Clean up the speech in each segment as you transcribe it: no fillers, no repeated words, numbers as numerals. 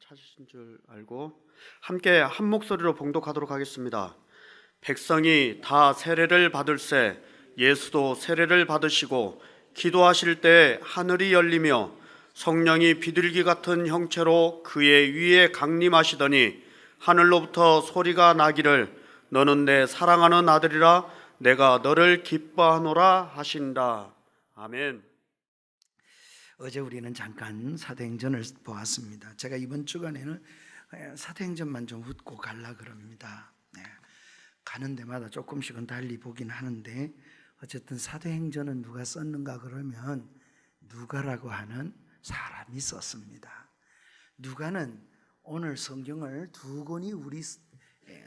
찾으신 줄 알고 함께 한 목소리로 봉독하도록 하겠습니다. 백성이 다 세례를 받을새 예수도 세례를 받으시고 기도하실 때 하늘이 열리며 성령이 비둘기 같은 형체로 그의 위에 강림하시더니 하늘로부터 소리가 나기를 너는 내 사랑하는 아들이라 내가 너를 기뻐하노라 하신다. 아멘. 어제 우리는 잠깐 사도행전을 보았습니다. 제가 이번 주간에는 사도행전만 좀 훑고 갈라 그럽니다. 가는 데마다 조금씩은 달리 보긴 하는데 어쨌든 사도행전은 누가 썼는가 그러면 누가라고 하는 사람이 썼습니다. 누가는 오늘 성경을 두 권이 우리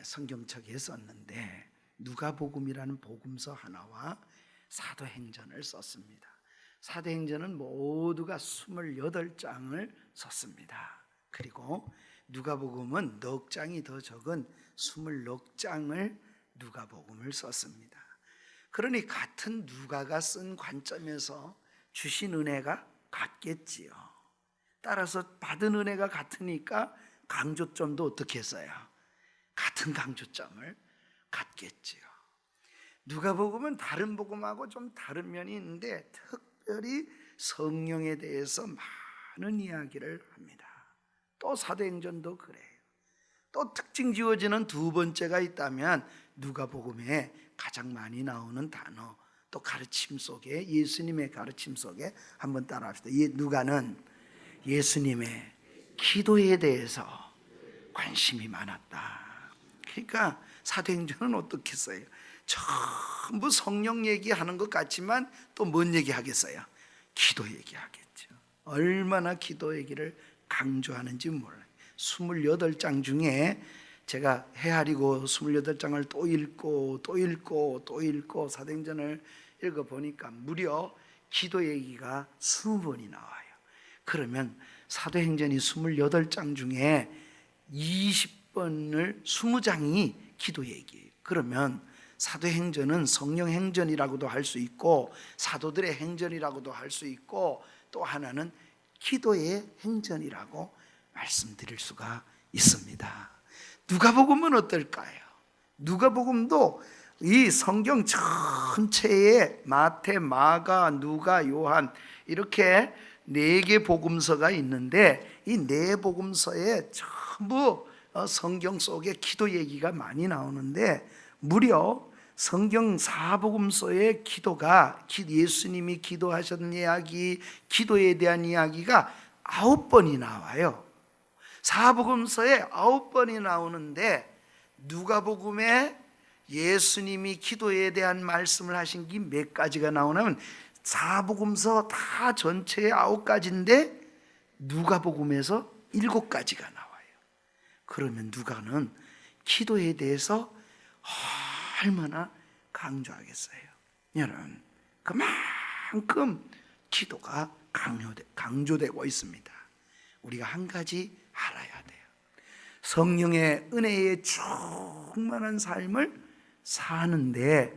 성경책에 썼는데 누가복음이라는 복음서 하나와 사도행전을 썼습니다. 사도행전은 모두가 28장을 썼습니다. 그리고 누가복음은 넉 장이 더 적은 29장을 누가복음을 썼습니다. 그러니 같은 누가가 쓴 관점에서 주신 은혜가 같겠지요. 따라서 받은 은혜가 같으니까 강조점도 어떻게 써요? 같은 강조점을 갖겠지요. 누가복음은 다른 복음하고 좀 다른 면이 있는데 특별히 성령에 대해서 많은 이야기를 합니다. 또 사도행전도 그래요. 또 특징 지어지는 두 번째가 있다면 누가복음에 가장 많이 나오는 단어, 또 가르침 속에, 예수님의 가르침 속에 한번 따라합시다. 누가는 예수님의 기도에 대해서 관심이 많았다. 그러니까 사도행전은 어떻게 써요? 전부 성령 얘기하는 것 같지만 또 뭔 얘기하겠어요? 기도 얘기하겠죠. 얼마나 기도 얘기를 강조하는지 몰라요. 28장 중에 제가 헤아리고 28장을 또 읽고 또 읽고 또 읽고 사도행전을 읽어보니까 무려 기도 얘기가 20번이 나와요. 그러면 사도행전이 28장 중에 20번을 20장이 기도 얘기예요. 그러면 사도행전은 성령행전이라고도 할 수 있고 사도들의 행전이라고도 할 수 있고 또 하나는 기도의 행전이라고 말씀드릴 수가 있습니다. 누가복음은 어떨까요? 누가복음도 이 성경 전체에 마태, 마가, 누가, 요한 이렇게 4개 복음서가 있는데 이 4 복음서에 전부 성경 속에 기도 얘기가 많이 나오는데 무려 성경 4복음서의 기도가 예수님이 기도하셨던 이야기, 기도에 대한 이야기가 9번이 나와요. 4복음서에 9번이 나오는데 누가복음에 예수님이 기도에 대한 말씀을 하신 게 몇 가지가 나오냐면 4복음서 다 전체에 9가지인데 누가복음에서 7가지가 나와요. 그러면 누가는 기도에 대해서 얼마나 강조하겠어요? 여러분, 그만큼 기도가 강조되고 있습니다. 우리가 한 가지 알아야 돼요. 성령의 은혜에 충만한 삶을 사는데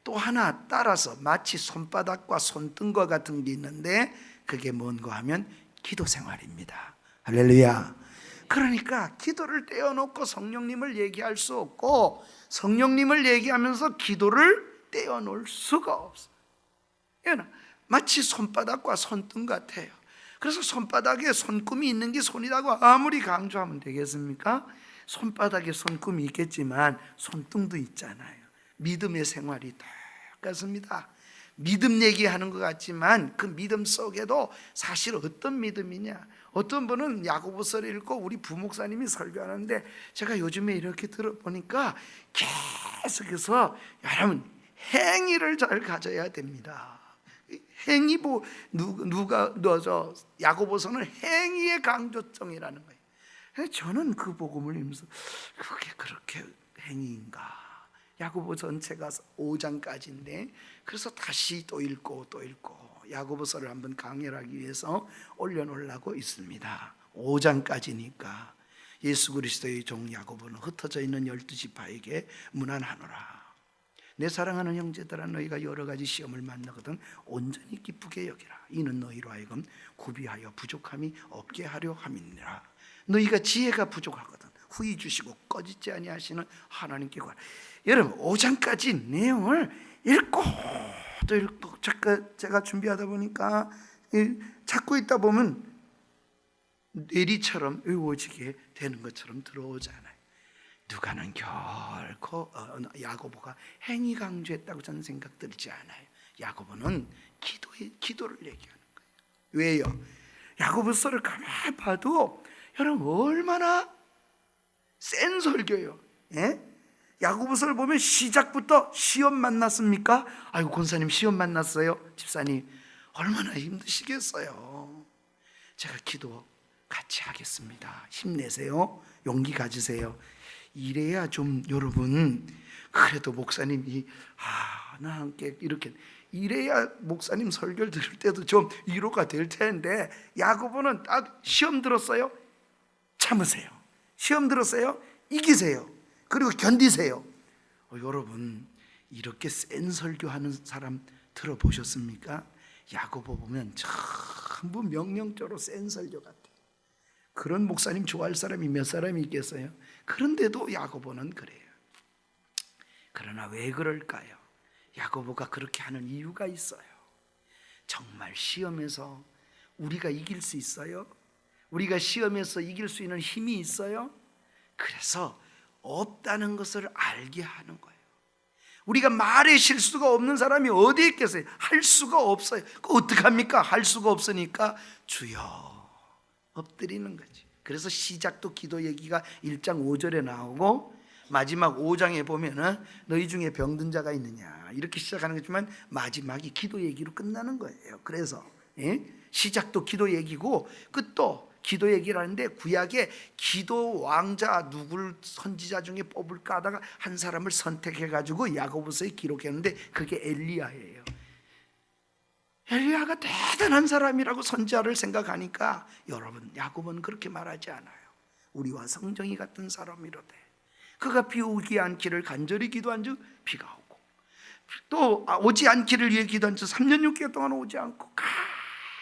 또 하나 따라서 마치 손바닥과 손등과 같은 게 있는데 그게 뭔가 하면 기도 생활입니다. 할렐루야. 그러니까 기도를 떼어놓고 성령님을 얘기할 수 없고 성령님을 얘기하면서 기도를 떼어놓을 수가 없어요. 마치 손바닥과 손등 같아요. 그래서 손바닥에 손금이 있는 게 손이라고 아무리 강조하면 되겠습니까? 손바닥에 손금이 있겠지만 손등도 있잖아요. 믿음의 생활이 똑같습니다. 믿음 얘기하는 것 같지만 그 믿음 속에도 사실 어떤 믿음이냐, 어떤 분은 야고보서를 읽고 우리 부목사님이 설교하는데 제가 요즘에 이렇게 들어보니까 계속해서 여러분 행위를 잘 가져야 됩니다. 행위 야고보서는 행위의 강조점이라는 거예요. 저는 그 복음을 읽으면서 그게 그렇게 행위인가? 야고보 전체가 5장까지인데 그래서 다시 또 읽고 또 읽고 야고보서를 한번 강렬하기 위해서 올려놓으려고 있습니다. 5장까지니까 예수 그리스도의 종 야고보는 흩어져 있는 12지파에게 문안하노라. 내 사랑하는 형제들아, 너희가 여러 가지 시험을 만나거든 온전히 기쁘게 여기라. 이는 너희로 하여금 구비하여 부족함이 없게 하려 함이니라. 너희가 지혜가 부족하거든 후히 주시고 꺼지지 아니하시는 하나님께 구하라. 여러분 5장까지 내용을 읽고 또 읽고 제가 준비하다 보니까 찾고 있다 보면 뇌리처럼 외워지게 되는 것처럼 들어오잖아요. 누가는 결코 야고보가 행위 강조했다고 저는 생각 들지 않아요. 야고보는 기도를 얘기하는 거예요. 왜요? 야고보서를 가만히 봐도 여러분 얼마나 센 설교예요. 예? 야고보서를 보면 시작부터 시험 만났습니까? 아이고 권사님 시험 만났어요. 집사님 얼마나 힘드시겠어요. 제가 기도 같이 하겠습니다. 힘내세요. 용기 가지세요. 이래야 좀 여러분 그래도 목사님이 나 함께 이렇게 이래야 목사님 설교를 들을 때도 좀 위로가 될 텐데 야고보는 딱 시험 들었어요. 참으세요. 시험 들었어요. 이기세요. 그리고 견디세요. 여러분 이렇게 센 설교하는 사람 들어보셨습니까? 야고보 보면 전부 명령적으로 센 설교 같아요. 그런 목사님 좋아할 사람이 몇 사람이 있겠어요? 그런데도 야고보는 그래요. 그러나 왜 그럴까요? 야고보가 그렇게 하는 이유가 있어요. 정말 시험에서 우리가 이길 수 있어요? 우리가 시험에서 이길 수 있는 힘이 있어요? 그래서 없다는 것을 알게 하는 거예요. 우리가 말에 실수가 없는 사람이 어디 있겠어요? 할 수가 없어요. 어떡합니까? 할 수가 없으니까 주여 엎드리는 거지. 그래서 시작도 기도 얘기가 1장 5절에 나오고 마지막 5장에 보면은 너희 중에 병든 자가 있느냐 이렇게 시작하는 거지만 마지막이 기도 얘기로 끝나는 거예요. 그래서 시작도 기도 얘기고 끝도 기도 얘기를 하는데 구약에 기도 왕자 누굴 선지자 중에 뽑을까 하다가 한 사람을 선택해 가지고 야고보서에 기록했는데 그게 엘리야예요. 엘리야가 대단한 사람이라고 선지자를 생각하니까 여러분 야고보는 그렇게 말하지 않아요. 우리와 성정이 같은 사람이로되 그가 비 오지 않기를 간절히 기도한 즉 비가 오고 또 오지 않기를 위해 기도한 즉 3년 6개월 동안 오지 않고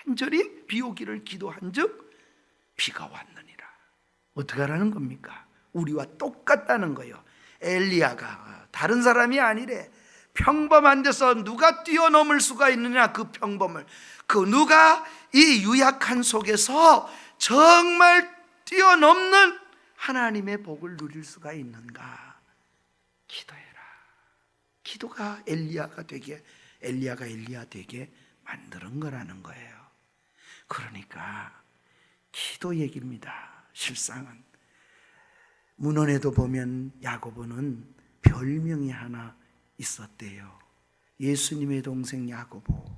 간절히 비 오기를 기도한 즉 비가 왔느니라. 어떻게 하라는 겁니까? 우리와 똑같다는 거예요. 엘리야가 다른 사람이 아니래. 평범한 데서 누가 뛰어넘을 수가 있느냐. 그 평범을 누가 이 유약한 속에서 정말 뛰어넘는 하나님의 복을 누릴 수가 있는가. 기도해라. 기도가 엘리야 되게 만드는 거라는 거예요. 그러니까 기도 얘기입니다. 실상은 문헌에도 보면 야고보는 별명이 하나 있었대요. 예수님의 동생 야고보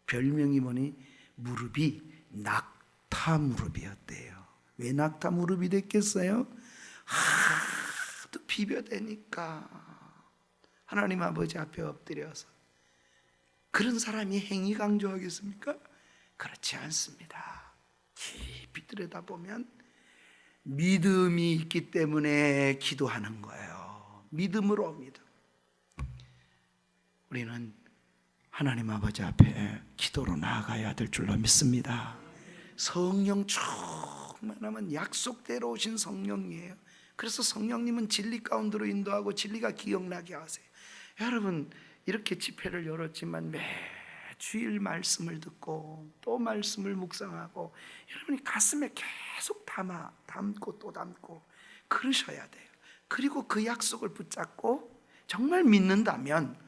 별명이 뭐니? 무릎이 낙타 무릎이었대요. 왜 낙타 무릎이 됐겠어요? 하도 비벼대니까 하나님 아버지 앞에 엎드려서. 그런 사람이 행위 강조하겠습니까? 그렇지 않습니다. 깊이 들여다보면 믿음이 있기 때문에 기도하는 거예요. 믿음으로 믿음. 우리는 하나님 아버지 앞에 기도로 나아가야 될 줄로 믿습니다. 성령 충만하면 약속대로 오신 성령이에요. 그래서 성령님은 진리 가운데로 인도하고 진리가 기억나게 하세요. 여러분 이렇게 집회를 열었지만 주일 말씀을 듣고 또 말씀을 묵상하고 여러분이 가슴에 계속 담고 또 담고 그러셔야 돼요. 그리고 그 약속을 붙잡고 정말 믿는다면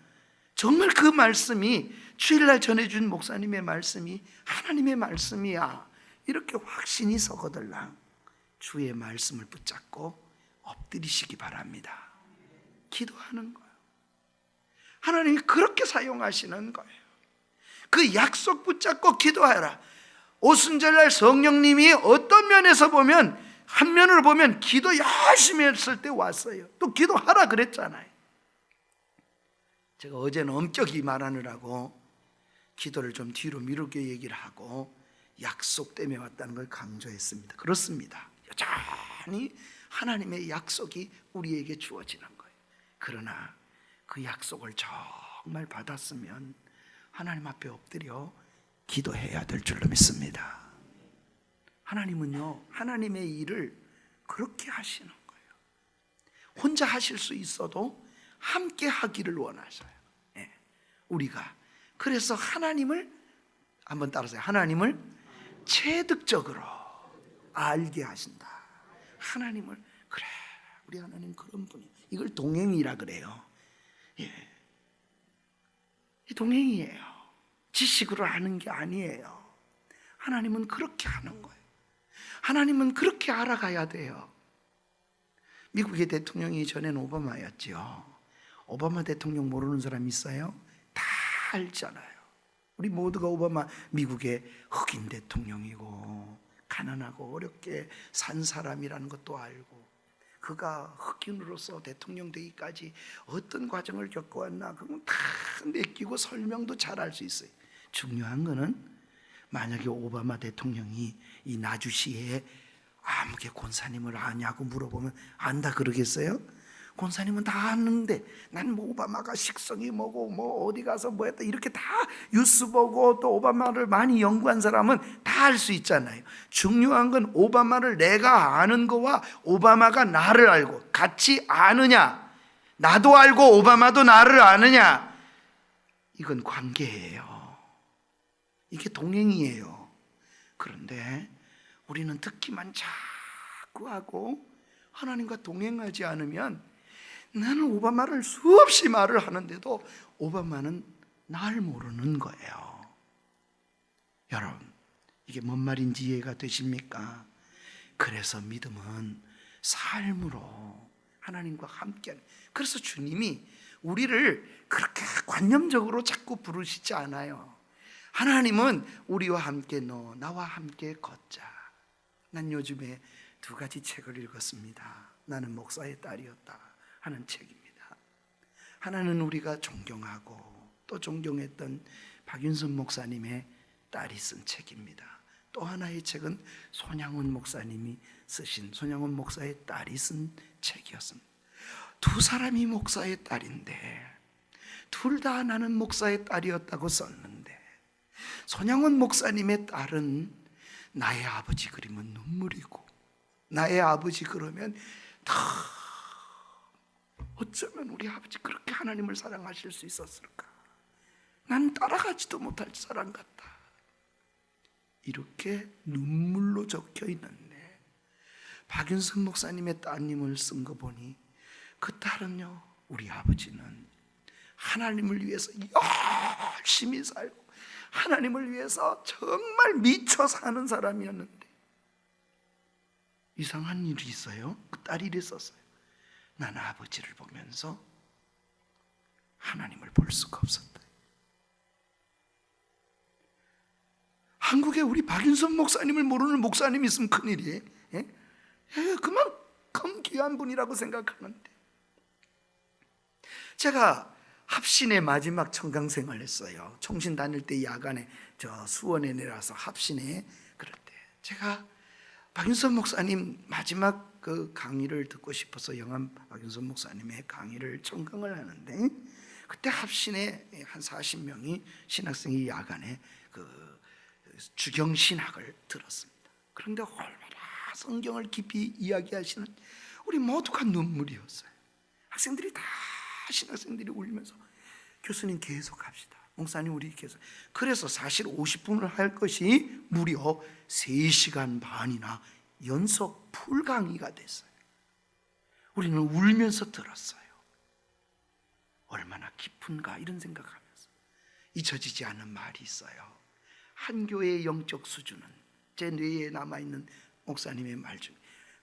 정말 그 말씀이 주일날 전해준 목사님의 말씀이 하나님의 말씀이야 이렇게 확신이 서거들랑 주의 말씀을 붙잡고 엎드리시기 바랍니다. 기도하는 거예요. 하나님이 그렇게 사용하시는 거예요. 그 약속 붙잡고 기도하라. 오순절날 성령님이 어떤 면에서 보면 한 면으로 보면 기도 열심히 했을 때 왔어요. 또 기도하라 그랬잖아요. 제가 어제는 엄격히 말하느라고 기도를 좀 뒤로 미루게 얘기를 하고 약속 때문에 왔다는 걸 강조했습니다. 그렇습니다. 여전히 하나님의 약속이 우리에게 주어지는 거예요. 그러나 그 약속을 정말 받았으면 하나님 앞에 엎드려 기도해야 될 줄로 믿습니다. 하나님은요, 하나님의 일을 그렇게 하시는 거예요. 혼자 하실 수 있어도 함께 하기를 원하셔요. 예. 우리가 그래서 하나님을 한번 따라서요. 하나님을 체득적으로 알게 하신다. 하나님을, 그래, 우리 하나님 그런 분이, 이걸 동행이라 그래요. 예. 이 동행이에요. 지식으로 아는 게 아니에요. 하나님은 그렇게 하는 거예요. 하나님은 그렇게 알아가야 돼요. 미국의 대통령이 전엔 오바마였죠. 오바마 대통령 모르는 사람 있어요? 다 알잖아요. 우리 모두가 오바마 미국의 흑인 대통령이고 가난하고 어렵게 산 사람이라는 것도 알고, 그가 흑인으로서 대통령 되기까지 어떤 과정을 겪어왔나 그건 다 내끼고 설명도 잘 할 수 있어요. 중요한 거는 만약에 오바마 대통령이 이 나주시에 아무개 권사님을 아냐고 물어보면 안다 그러겠어요? 권사님은 다 아는데, 난 뭐 오바마가 식성이 뭐고 뭐 어디 가서 뭐 했다 이렇게 다 뉴스 보고 또 오바마를 많이 연구한 사람은 다 알 수 있잖아요. 중요한 건 오바마를 내가 아는 거와 오바마가 나를 알고 같이 아느냐, 나도 알고 오바마도 나를 아느냐, 이건 관계예요. 이게 동행이에요. 그런데 우리는 듣기만 자꾸 하고 하나님과 동행하지 않으면, 나는 오바마를 수없이 말을 하는데도 오바마는 날 모르는 거예요. 여러분, 이게 뭔 말인지 이해가 되십니까? 그래서 믿음은 삶으로 하나님과 함께하는, 그래서 주님이 우리를 그렇게 관념적으로 자꾸 부르시지 않아요. 하나님은 우리와 함께 나와 함께 걷자. 난 요즘에 두 가지 책을 읽었습니다. 나는 목사의 딸이었다 하는 책입니다. 하나는 우리가 존경하고 또 존경했던 박윤선 목사님의 딸이 쓴 책입니다. 또 하나의 책은 손양원 목사님이 쓰신, 손양원 목사의 딸이 쓴 책이었습니다. 두 사람이 목사의 딸인데 둘 다 나는 목사의 딸이었다고 썼는데, 손양원 목사님의 딸은 나의 아버지 그리면 눈물이고, 나의 아버지 그러면 다, 어쩌면 우리 아버지 그렇게 하나님을 사랑하실 수 있었을까? 난 따라가지도 못할 사람 같다. 이렇게 눈물로 적혀 있는데, 박윤선 목사님의 따님을 쓴 거 보니 그 딸은요, 우리 아버지는 하나님을 위해서 열심히 살고 하나님을 위해서 정말 미쳐 사는 사람이었는데, 이상한 일이 있어요. 그 딸이 이랬었어요. 난 아버지를 보면서 하나님을 볼 수가 없었다. 한국에 우리 박윤선 목사님을 모르는 목사님이 있으면 큰일이에요. 예? 그만큼 귀한 분이라고 생각하는데, 제가 합신의 마지막 청강생활을 했어요. 총신 다닐 때 야간에 저 수원에 내려와서 합신에, 그럴 때 제가 박윤선 목사님 마지막 그 강의를 듣고 싶어서 영암 박윤선 목사님의 강의를 청강을 하는데, 그때 합신에 한 40명이 신학생이 야간에 그 주경신학을 들었습니다. 그런데 얼마나 성경을 깊이 이야기하시는, 우리 모두가 눈물이었어요. 학생들이 다, 신학생들이 울면서 교수님 계속 합시다, 목사님 우리 계속. 그래서 사실 50분을 할 것이 무려 3시간 반이나 연속 풀 강의가 됐어요. 우리는 울면서 들었어요. 얼마나 깊은가 이런 생각하면서. 잊혀지지 않는 말이 있어요. 한 교회의 영적 수준은, 제 뇌에 남아있는 목사님의 말 중에,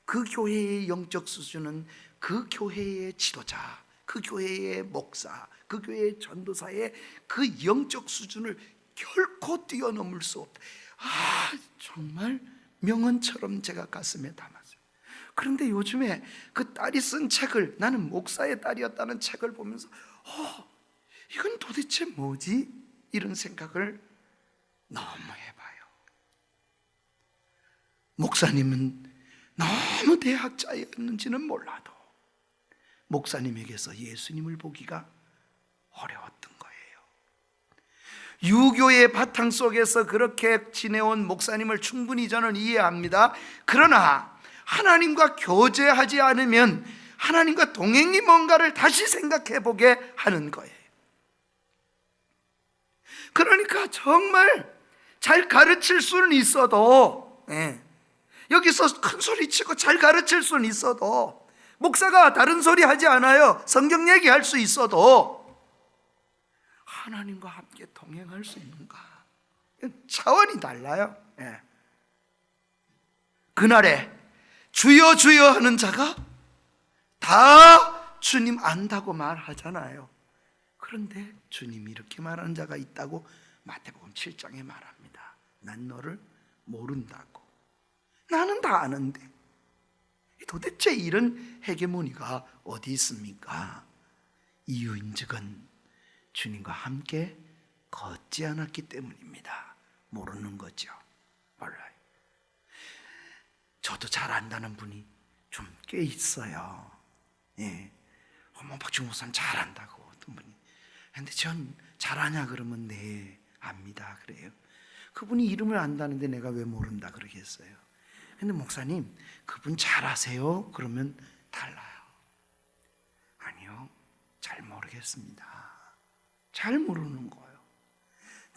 그 교회의 영적 수준은 그 교회의 지도자, 그 교회의 목사, 그 교회의 전도사의 그 영적 수준을 결코 뛰어넘을 수 없다. 정말 명언처럼 제가 가슴에 담았어요. 그런데 요즘에 그 딸이 쓴 책을, 나는 목사의 딸이었다는 책을 보면서 이건 도대체 뭐지? 이런 생각을 너무 해봐요. 목사님은 너무 대학자였는지는 몰라도 목사님에게서 예수님을 보기가 어려웠던 거예요. 유교의 바탕 속에서 그렇게 지내온 목사님을 충분히 저는 이해합니다. 그러나 하나님과 교제하지 않으면 하나님과 동행이 뭔가를 다시 생각해 보게 하는 거예요. 그러니까 정말 잘 가르칠 수는 있어도, 여기서 큰 소리 치고 잘 가르칠 수는 있어도, 목사가 다른 소리 하지 않아요. 성경 얘기할 수 있어도 하나님과 함께 동행할 수 있는가? 차원이 달라요. 그날에 주여 주여 하는 자가 다 주님 안다고 말하잖아요. 그런데 주님이 이렇게 말하는 자가 있다고 마태복음 7장에 말합니다. 난 너를 모른다고. 나는 다 아는데 도대체 이런 헤게모니가 어디 있습니까? 이유인즉은 주님과 함께 걷지 않았기 때문입니다. 모르는 거죠. 몰라요. 저도 잘 안다는 분이 좀 꽤 있어요. 박준 목사는 잘 안다고 어떤 분이. 근데 전 잘 아냐 그러면 네 압니다 그래요. 그분이 이름을 안다는데 내가 왜 모른다 그러겠어요. 근데 목사님 그분 잘 아세요? 그러면 달라요. 아니요, 잘 모르겠습니다. 잘 모르는 거예요.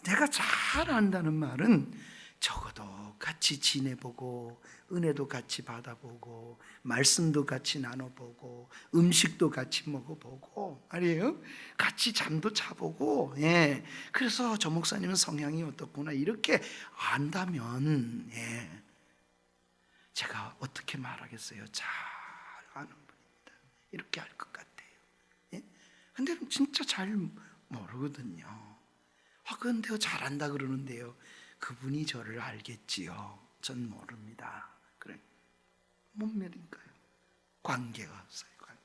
내가 잘 안다는 말은 적어도 같이 지내보고 은혜도 같이 받아보고 말씀도 같이 나눠보고 음식도 같이 먹어보고 아니에요? 같이 잠도 자보고 그래서 저 목사님은 성향이 어떻구나 이렇게 안다면 제가 어떻게 말하겠어요? 잘 아는 분입니다. 이렇게 할 것 같아요. 근데 진짜 잘 모르거든요. 근데요 잘한다 그러는데요 그분이 저를 알겠지요. 전 모릅니다. 그래 뭔 말인가요? 관계가 없어요. 관계.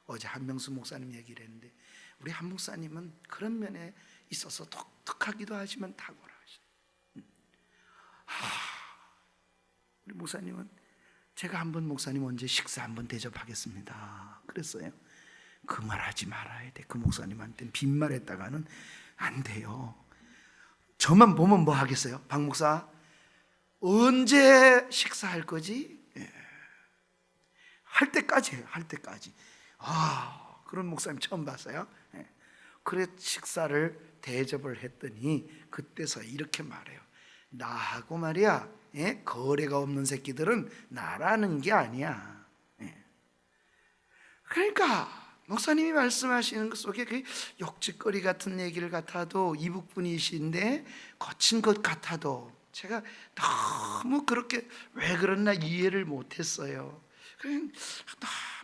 어제 한명수 목사님 얘기를 했는데 우리 한 목사님은 그런 면에 있어서 독특하기도 하지만 탁월하셔. 우리 목사님은 제가 한번 목사님 언제 식사 한번 대접하겠습니다 그랬어요. 그 말 하지 말아야 돼. 그 목사님한테는 빈말했다가는 안 돼요. 저만 보면 뭐 하겠어요? 박 목사 언제 식사할 거지? 할 때까지 해요. 할 때까지. 그런 목사님 처음 봤어요. 그래 식사를 대접을 했더니 그때서 이렇게 말해요. 나하고 말이야 거래가 없는 새끼들은 나라는 게 아니야. 그러니까 목사님이 말씀하시는 것 속에 그 욕짓거리 같은 얘기를 같아도 이북분이신데 거친 것 같아도 제가 너무 그렇게 왜 그랬나 이해를 못했어요. 그냥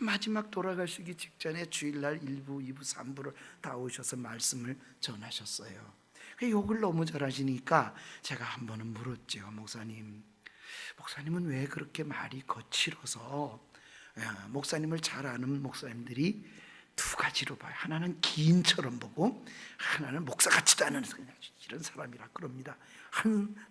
마지막 돌아가시기 직전에 주일날 1부, 2부, 3부를 다 오셔서 말씀을 전하셨어요. 욕을 너무 잘하시니까 제가 한 번은 물었죠. 목사님은 왜 그렇게 말이 거칠어서 목사님을 잘 아는 목사님들이 두 가지로 봐요. 하나는 기인처럼 보고 하나는 목사 같지도 않은 이런 사람이라 그럽니다.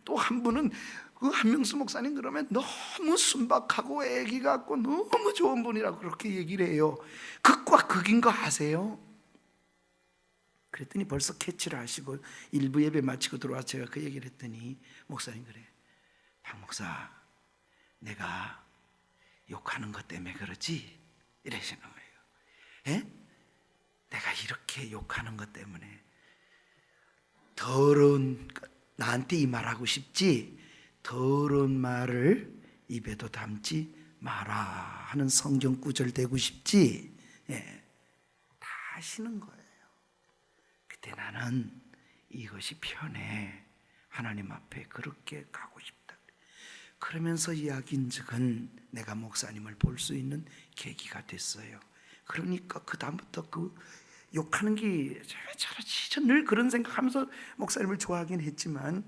또 한 분은 그 한명수 목사님 그러면 너무 순박하고 애기 같고 너무 좋은 분이라고 그렇게 얘기를 해요. 극과 극인 거 아세요? 그랬더니 벌써 캐치를 하시고 일부 예배 마치고 들어와서 제가 그 얘기를 했더니 목사님 그래, 박 목사 내가 욕하는 것 때문에 그러지? 이러시는 거예요. 내가 이렇게 욕하는 것 때문에 더러운 나한테 이 말하고 싶지 더러운 말을 입에도 담지 마라 하는 성경 구절 되고 싶지? 다 하시는 거예요. 그때 나는 이것이 편해. 하나님 앞에 그렇게 가고 싶다. 그러면서 이야기인즉은 내가 목사님을 볼 수 있는 계기가 됐어요. 그러니까 그 다음부터 그 욕하는 게 잘하지. 전 늘 그런 생각하면서 목사님을 좋아하긴 했지만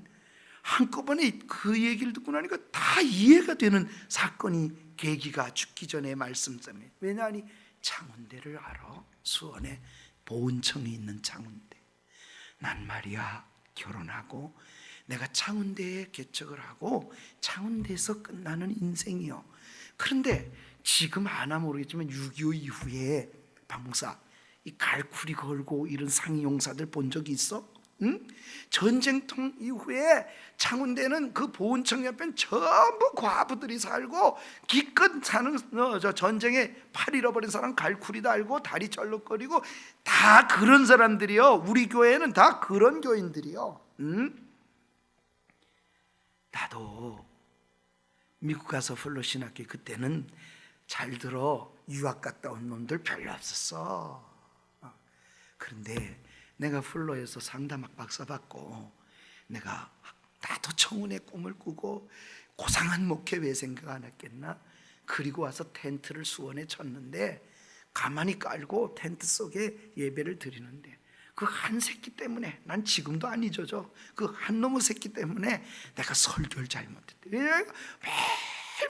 한꺼번에 그 얘기를 듣고 나니까 다 이해가 되는 사건이 계기가 죽기 전에 말씀 때문에. 왜냐하니 창운대를 알아. 수원에 보은청이 있는 창운대. 난 말이야 결혼하고 내가 창운대에 개척을 하고 창운대에서 끝나는 인생이요. 그런데 지금 아나 모르겠지만 6.25 이후에 박 목사 이 갈쿠리 걸고 이런 상용사들 본 적이 있어? 응? 전쟁통 이후에 창원대는 그 보훈청 옆엔 전부 과부들이 살고 기껏 사는 저 전쟁에 팔 잃어버린 사람 갈쿠리 달고 다리 쩔룩거리고 다 그런 사람들이요. 우리 교회는 다 그런 교인들이요. 응? 나도 미국 가서 플로 신학교 그때는 잘 들어 유학 갔다 온 놈들 별로 없었어. 그런데 내가 플로에서 상담학 박사 받고 내가 나도 청운의 꿈을 꾸고 고상한 목회 왜 생각 안 했겠나? 그리고 와서 텐트를 수원에 쳤는데 가만히 깔고 텐트 속에 예배를 드리는데 그 한 새끼 때문에 난 지금도 안 잊어져. 그 한 놈의 새끼 때문에 내가 설교를 잘못했대. 매일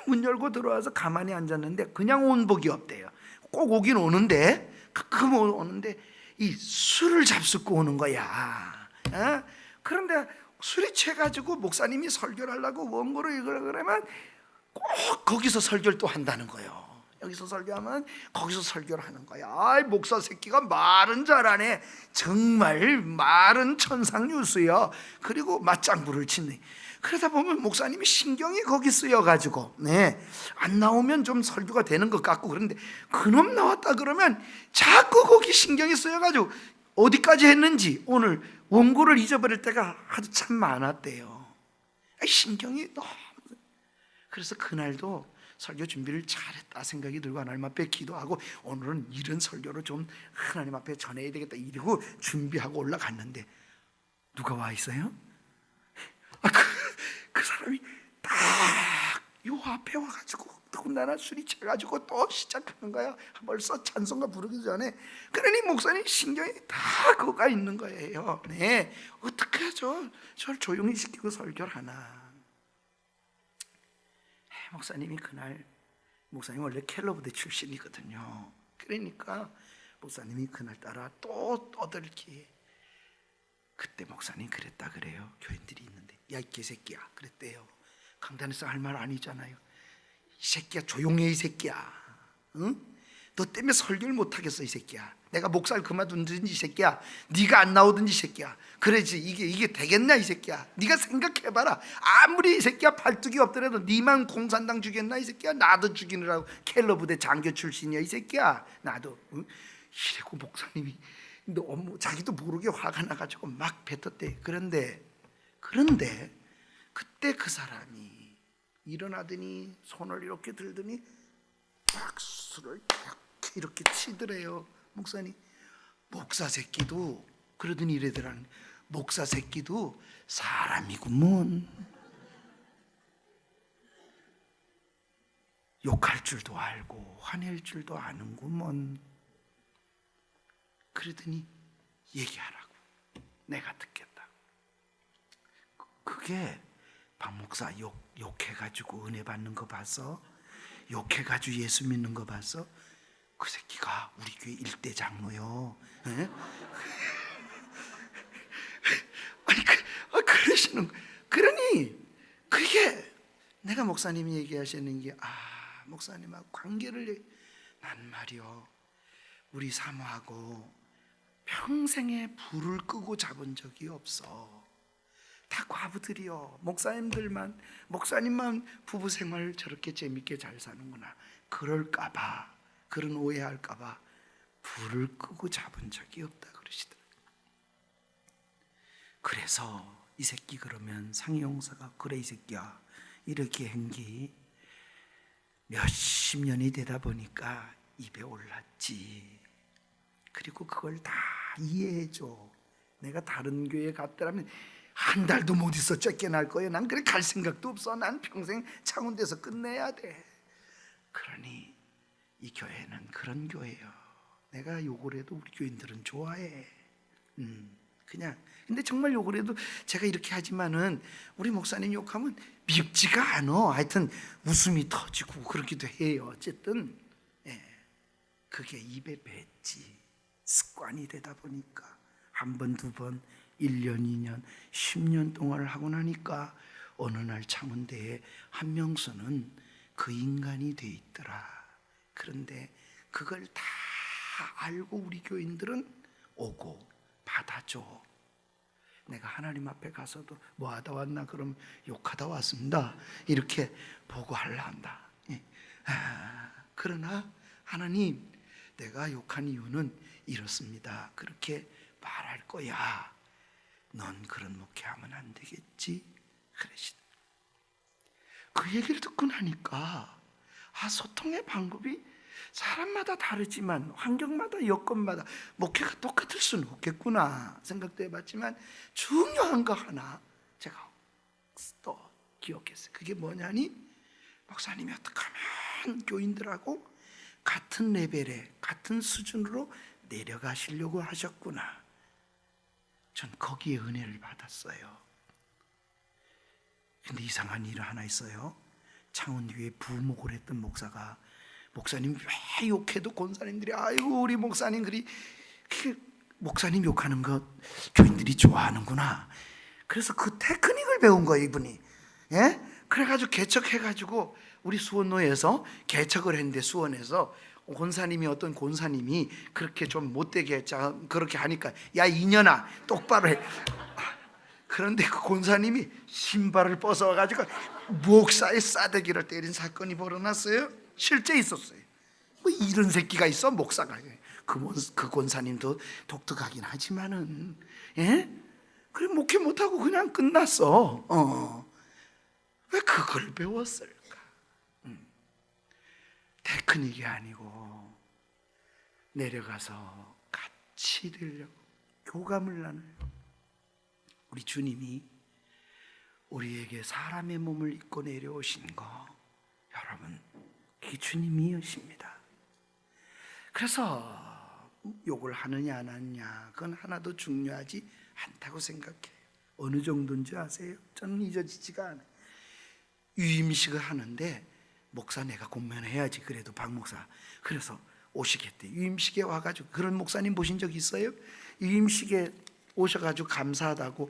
문 열고 들어와서 가만히 앉았는데 그냥 온 복이 없대요. 꼭 오긴 오는데 가끔 오는데 이 술을 잡숫고 오는 거야. 그런데 술이 취해가지고 목사님이 설교를 하려고 원고를 읽으려고 그러면 꼭 거기서 설교를 또 한다는 거예요. 여기서 설교하면 거기서 설교를 하는 거야. 아이, 목사 새끼가 말은 잘하네. 정말 말은 천상유수야. 그리고 맞장구를 치네. 그러다 보면 목사님이 신경이 거기 쓰여가지고 안 나오면 좀 설교가 되는 것 같고 그런데 그놈 나왔다 그러면 자꾸 거기 신경이 쓰여가지고 어디까지 했는지 오늘 원고를 잊어버릴 때가 아주 참 많았대요. 신경이 너무. 그래서 그날도 설교 준비를 잘했다 생각이 들고 하나님 앞에 기도하고 오늘은 이런 설교를 좀 하나님 앞에 전해야 되겠다 이러고 준비하고 올라갔는데 누가 와 있어요? 그 사람이 딱 요 앞에 와가지고 더군다나 술이 취해가지고 또 시작하는 거야. 벌써 찬송가 부르기 전에. 그러니 목사님 신경이 다 거가 있는 거예요. 어떻게 하죠? 저를 조용히 시키고 설교를 하나. 목사님이 그날, 목사님 원래 켈러부대 출신이거든요. 그러니까 목사님이 그날따라 또 떠들기. 그때 목사님 그랬다 그래요. 교인들이 있는데 야 이 개새끼야 그랬대요. 강단에서 할 말 아니잖아요. 이 새끼야 조용해 이 새끼야. 응? 너 때문에 설교를 못하겠어 이 새끼야. 내가 목사를 그만둔든지 이 새끼야. 네가 안 나오든지 이 새끼야. 그래지 이게 되겠나 이 새끼야. 네가 생각해봐라. 아무리 이 새끼야 팔뚝이 없더라도 네만 공산당 죽였나 이 새끼야. 나도 죽이느라고 켈러 부대 장교 출신이야 이 새끼야. 나도. 응? 이래고 목사님이 너무 자기도 모르게 화가 나가지고 막 뱉었대. 그런데 그때 그 사람이 일어나더니 손을 이렇게 들더니 박수를 이렇게 치더래요. 목사님, 목사 새끼도 그러더니 이래더라는, 목사 새끼도 사람이구먼. 욕할 줄도 알고 화낼 줄도 아는구먼. 그러더니 얘기하라고. 내가 듣겠다. 그게 박 목사 욕해가지고 은혜 받는 거 봤어? 욕해가지고 예수 믿는 거 봤어? 그 새끼가 우리 교회 일대 장로요. 아니 그러시는 거. 그러니 그게 내가 목사님이 얘기하시는 게 목사님하고 관계를 난 말이요. 우리 사모하고 평생에 불을 끄고 잡은 적이 없어. 다 과부들이요. 목사님만 부부 생활 저렇게 재밌게 잘 사는구나. 그럴까봐, 그런 오해할까봐 불을 끄고 잡은 적이 없다 그러시더라고요. 그래서 이 새끼 그러면 상희 형사가 그래 이 새끼야 이렇게 한게 몇십 년이 되다 보니까 입에 올랐지. 그리고 그걸 다 이해해줘. 내가 다른 교회 갔더라면 한 달도 못 있어 쫓겨날 거예요. 난 그래 갈 생각도 없어. 난 평생 창원대에서 끝내야 돼. 그러니 이 교회는 그런 교회예요. 내가 욕을 해도 우리 교인들은 좋아해. 그냥 근데 정말 욕을 해도 제가 이렇게 하지만은 우리 목사님 욕하면 밉지가 않아. 하여튼 웃음이 터지고 그러기도 해요. 어쨌든 그게 입에 뱉지. 습관이 되다 보니까 한 번, 두 번, 1년, 2년, 10년 동안을 하고 나니까 어느 날 창원대에 한명수는 그 인간이 돼 있더라. 그런데 그걸 다 알고 우리 교인들은 오고 받아줘. 내가 하나님 앞에 가서도 뭐 하다 왔나? 그럼 욕하다 왔습니다. 이렇게 보고하려 한다. 예. 그러나 하나님, 내가 욕한 이유는 이렇습니다. 그렇게 말할 거야. 넌 그런 목회하면 안 되겠지? 그러시다. 그 얘기를 듣고 나니까 소통의 방법이 사람마다 다르지만 환경마다 여건마다 목회가 똑같을 수는 없겠구나 생각도 해봤지만 중요한 거 하나 제가 또 기억했어요. 그게 뭐냐니, 목사님이 어떻게 하면 교인들하고 같은 레벨에 같은 수준으로 내려가시려고 하셨구나. 전 거기에 은혜를 받았어요. 근데 이상한 일 하나 있어요. 창원교회 부목을 했던 목사가, 목사님 왜 욕해도 권사님들이 아이고 우리 목사님 그리 목사님 욕하는 거 교인들이 좋아하는구나. 그래서 그 테크닉을 배운 거예요, 이분이. 예? 그래가지고 개척해가지고 우리 수원로에서 개척을 했는데, 수원에서 권사님이, 어떤 권사님이 그렇게 좀 못되게 그렇게 하니까 야 이년아 똑바로 해. 그런데 그 권사님이 신발을 벗어가지고 목사의 싸대기를 때린 사건이 벌어났어요. 실제 있었어요. 뭐 이런 새끼가 있어, 목사가. 그 권사님도 독특하긴 하지만은, 예? 그래 목회 못하고 그냥 끝났어. 왜 그걸 배웠을까? 테크닉이 아니고 내려가서 같이 되려고, 교감을 나누려고. 우리 주님이 우리에게 사람의 몸을 입고 내려오신 거, 여러분, 이 주님이십니다. 그래서 욕을 하느냐 안 하느냐 그건 하나도 중요하지 않다고 생각해요. 어느 정도인지 아세요? 저는 잊어지지가 않아요. 유임식을 하는데 목사 내가 공면해야지, 그래도 박 목사. 그래서 오시겠대. 유임식에 와가지고, 그런 목사님 보신 적 있어요? 유임식에 오셔가지고 감사하다고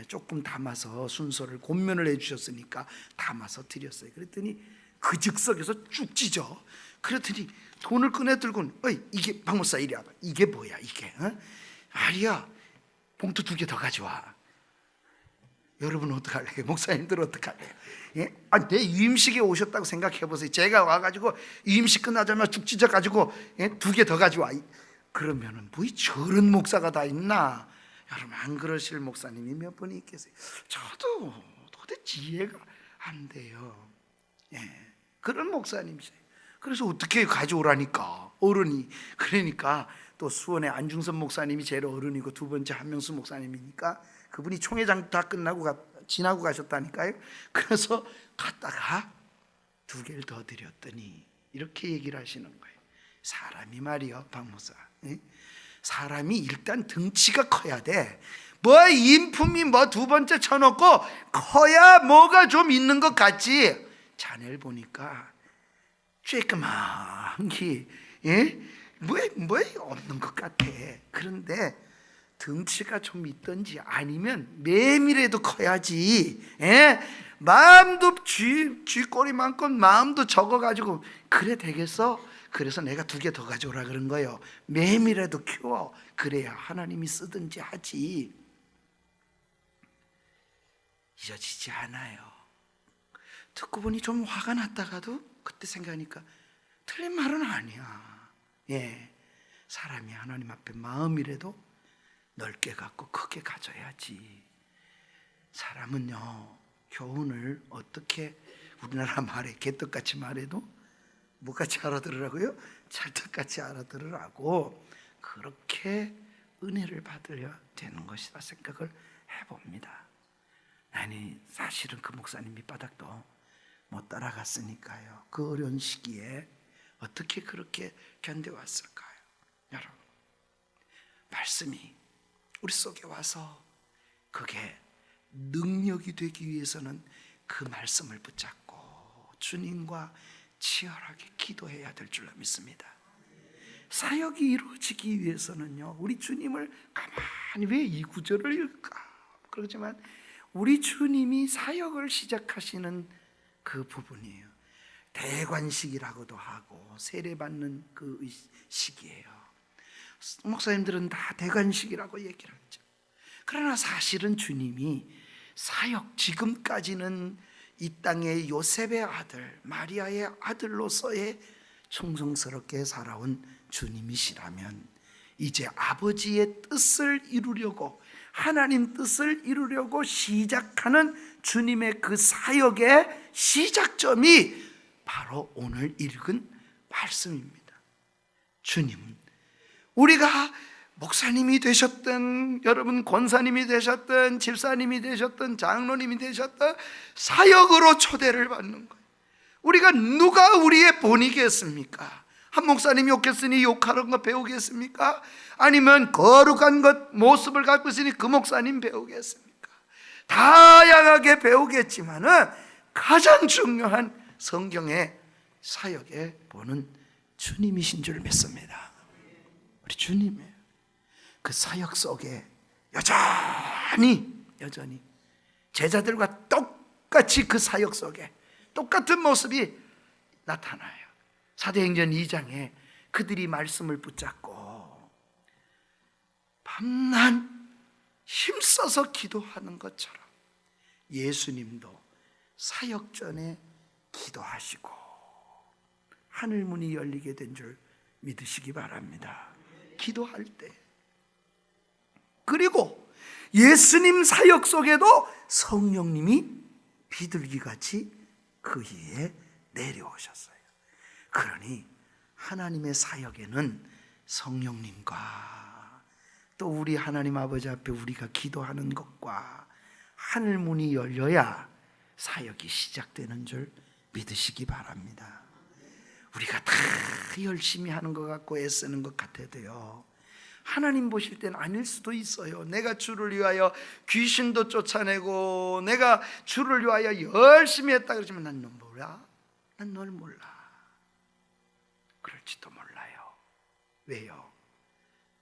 조금 담아서 순서를 곤면을 해주셨으니까 담아서 드렸어요. 그랬더니 그 즉석에서 쭉 찢어. 그랬더니 돈을 꺼내 들고는, 어이 이게 박 목사 이리 와봐. 이게 뭐야 이게? 아리야, 봉투 2개 더 가져와. 여러분 어떡할래요? 목사님들 어떡할래요? 예? 내 유임식에 오셨다고 생각해 보세요. 제가 와가지고 유임식 끝나자마자 쭉 찢어가지고 2개 더 가져와. 그러면은 뭐 저런 목사가 다 있나? 여러분 안 그러실 목사님이 몇 분 있겠어요? 저도 도대체 이해가 안 돼요. 예, 그런 목사님이세요. 그래서 어떻게 가져오라니까, 어른이. 그러니까 또 수원의 안중선 목사님이 제일 어른이고 두 번째 한명수 목사님이니까 그분이 총회장 다 끝나고 지나고 가셨다니까요. 그래서 갔다가 2개를 더 드렸더니 이렇게 얘기를 하시는 거예요. 사람이 말이요, 박 목사, 사람이 일단 등치가 커야 돼. 뭐 인품이 뭐 2번째 쳐놓고 커야 뭐가 좀 있는 것 같지. 자네를 보니까 쬐끄만 게 뭐 없는 것 같아. 그런데 등치가 좀 있든지 아니면 매미라도 커야지. 마음도 쥐꼬리만큼 마음도 적어가지고 그래 되겠어? 그래서 내가 2개 더 가져오라 그런 거예요. 매미라도 키워. 그래야 하나님이 쓰든지 하지. 잊어지지 않아요. 듣고 보니 좀 화가 났다가도 그때 생각하니까 틀린 말은 아니야. 예, 사람이 하나님 앞에 마음이라도 넓게 갖고 크게 가져야지. 사람은요, 교훈을 어떻게, 우리나라 말에 개떡같이 말해도 뭐같이 알아들으라고요? 찰떡같이 알아들으라고, 그렇게 은혜를 받으려 되는 것이다 생각을 해봅니다. 아니 사실은 그 목사님 밑바닥도 못 따라갔으니까요. 그 어려운 시기에 어떻게 그렇게 견뎌왔을까요? 여러분, 말씀이 우리 속에 와서 그게 능력이 되기 위해서는 그 말씀을 붙잡고 주님과 치열하게 기도해야 될 줄로 믿습니다. 사역이 이루어지기 위해서는요, 우리 주님을 가만히 왜 이 구절을 읽을까? 그렇지만 우리 주님이 사역을 시작하시는 그 부분이에요. 대관식이라고도 하고 세례받는 그 시기예요. 목사님들은 다 대관식이라고 얘기를 하죠. 그러나 사실은 주님이 사역, 지금까지는 이 땅의 요셉의 아들, 마리아의 아들로서의 충성스럽게 살아온 주님이시라면 이제 아버지의 뜻을 이루려고, 하나님 뜻을 이루려고 시작하는 주님의 그 사역의 시작점이 바로 오늘 읽은 말씀입니다. 주님은 우리가 목사님이 되셨든, 여러분 권사님이 되셨든, 집사님이 되셨든, 장로님이 되셨든 사역으로 초대를 받는 거예요. 우리가 누가 우리의 본이겠습니까? 한 목사님이 욕했으니 욕하는 거 배우겠습니까? 아니면 거룩한 것 모습을 갖고 있으니 그 목사님 배우겠습니까? 다양하게 배우겠지만은 가장 중요한 성경의 사역의 본은 주님이신 줄 믿습니다. 우리 주님이에요. 그 사역 속에 여전히 제자들과 똑같이 그 사역 속에 똑같은 모습이 나타나요. 사도행전 2장에 그들이 말씀을 붙잡고 밤낮 힘써서 기도하는 것처럼 예수님도 사역 전에 기도하시고 하늘 문이 열리게 된 줄 믿으시기 바랍니다. 기도할 때, 그리고 예수님 사역 속에도 성령님이 비둘기같이 그 위에 내려오셨어요. 그러니 하나님의 사역에는 성령님과 또 우리 하나님 아버지 앞에 우리가 기도하는 것과 하늘 문이 열려야 사역이 시작되는 줄 믿으시기 바랍니다. 우리가 다 열심히 하는 것 같고 애쓰는 것 같아도요, 하나님 보실 때는 아닐 수도 있어요. 내가 주를 위하여 귀신도 쫓아내고 내가 주를 위하여 열심히 했다 그러지만 난 너 몰라? 난 널 몰라. 그럴지도 몰라요. 왜요?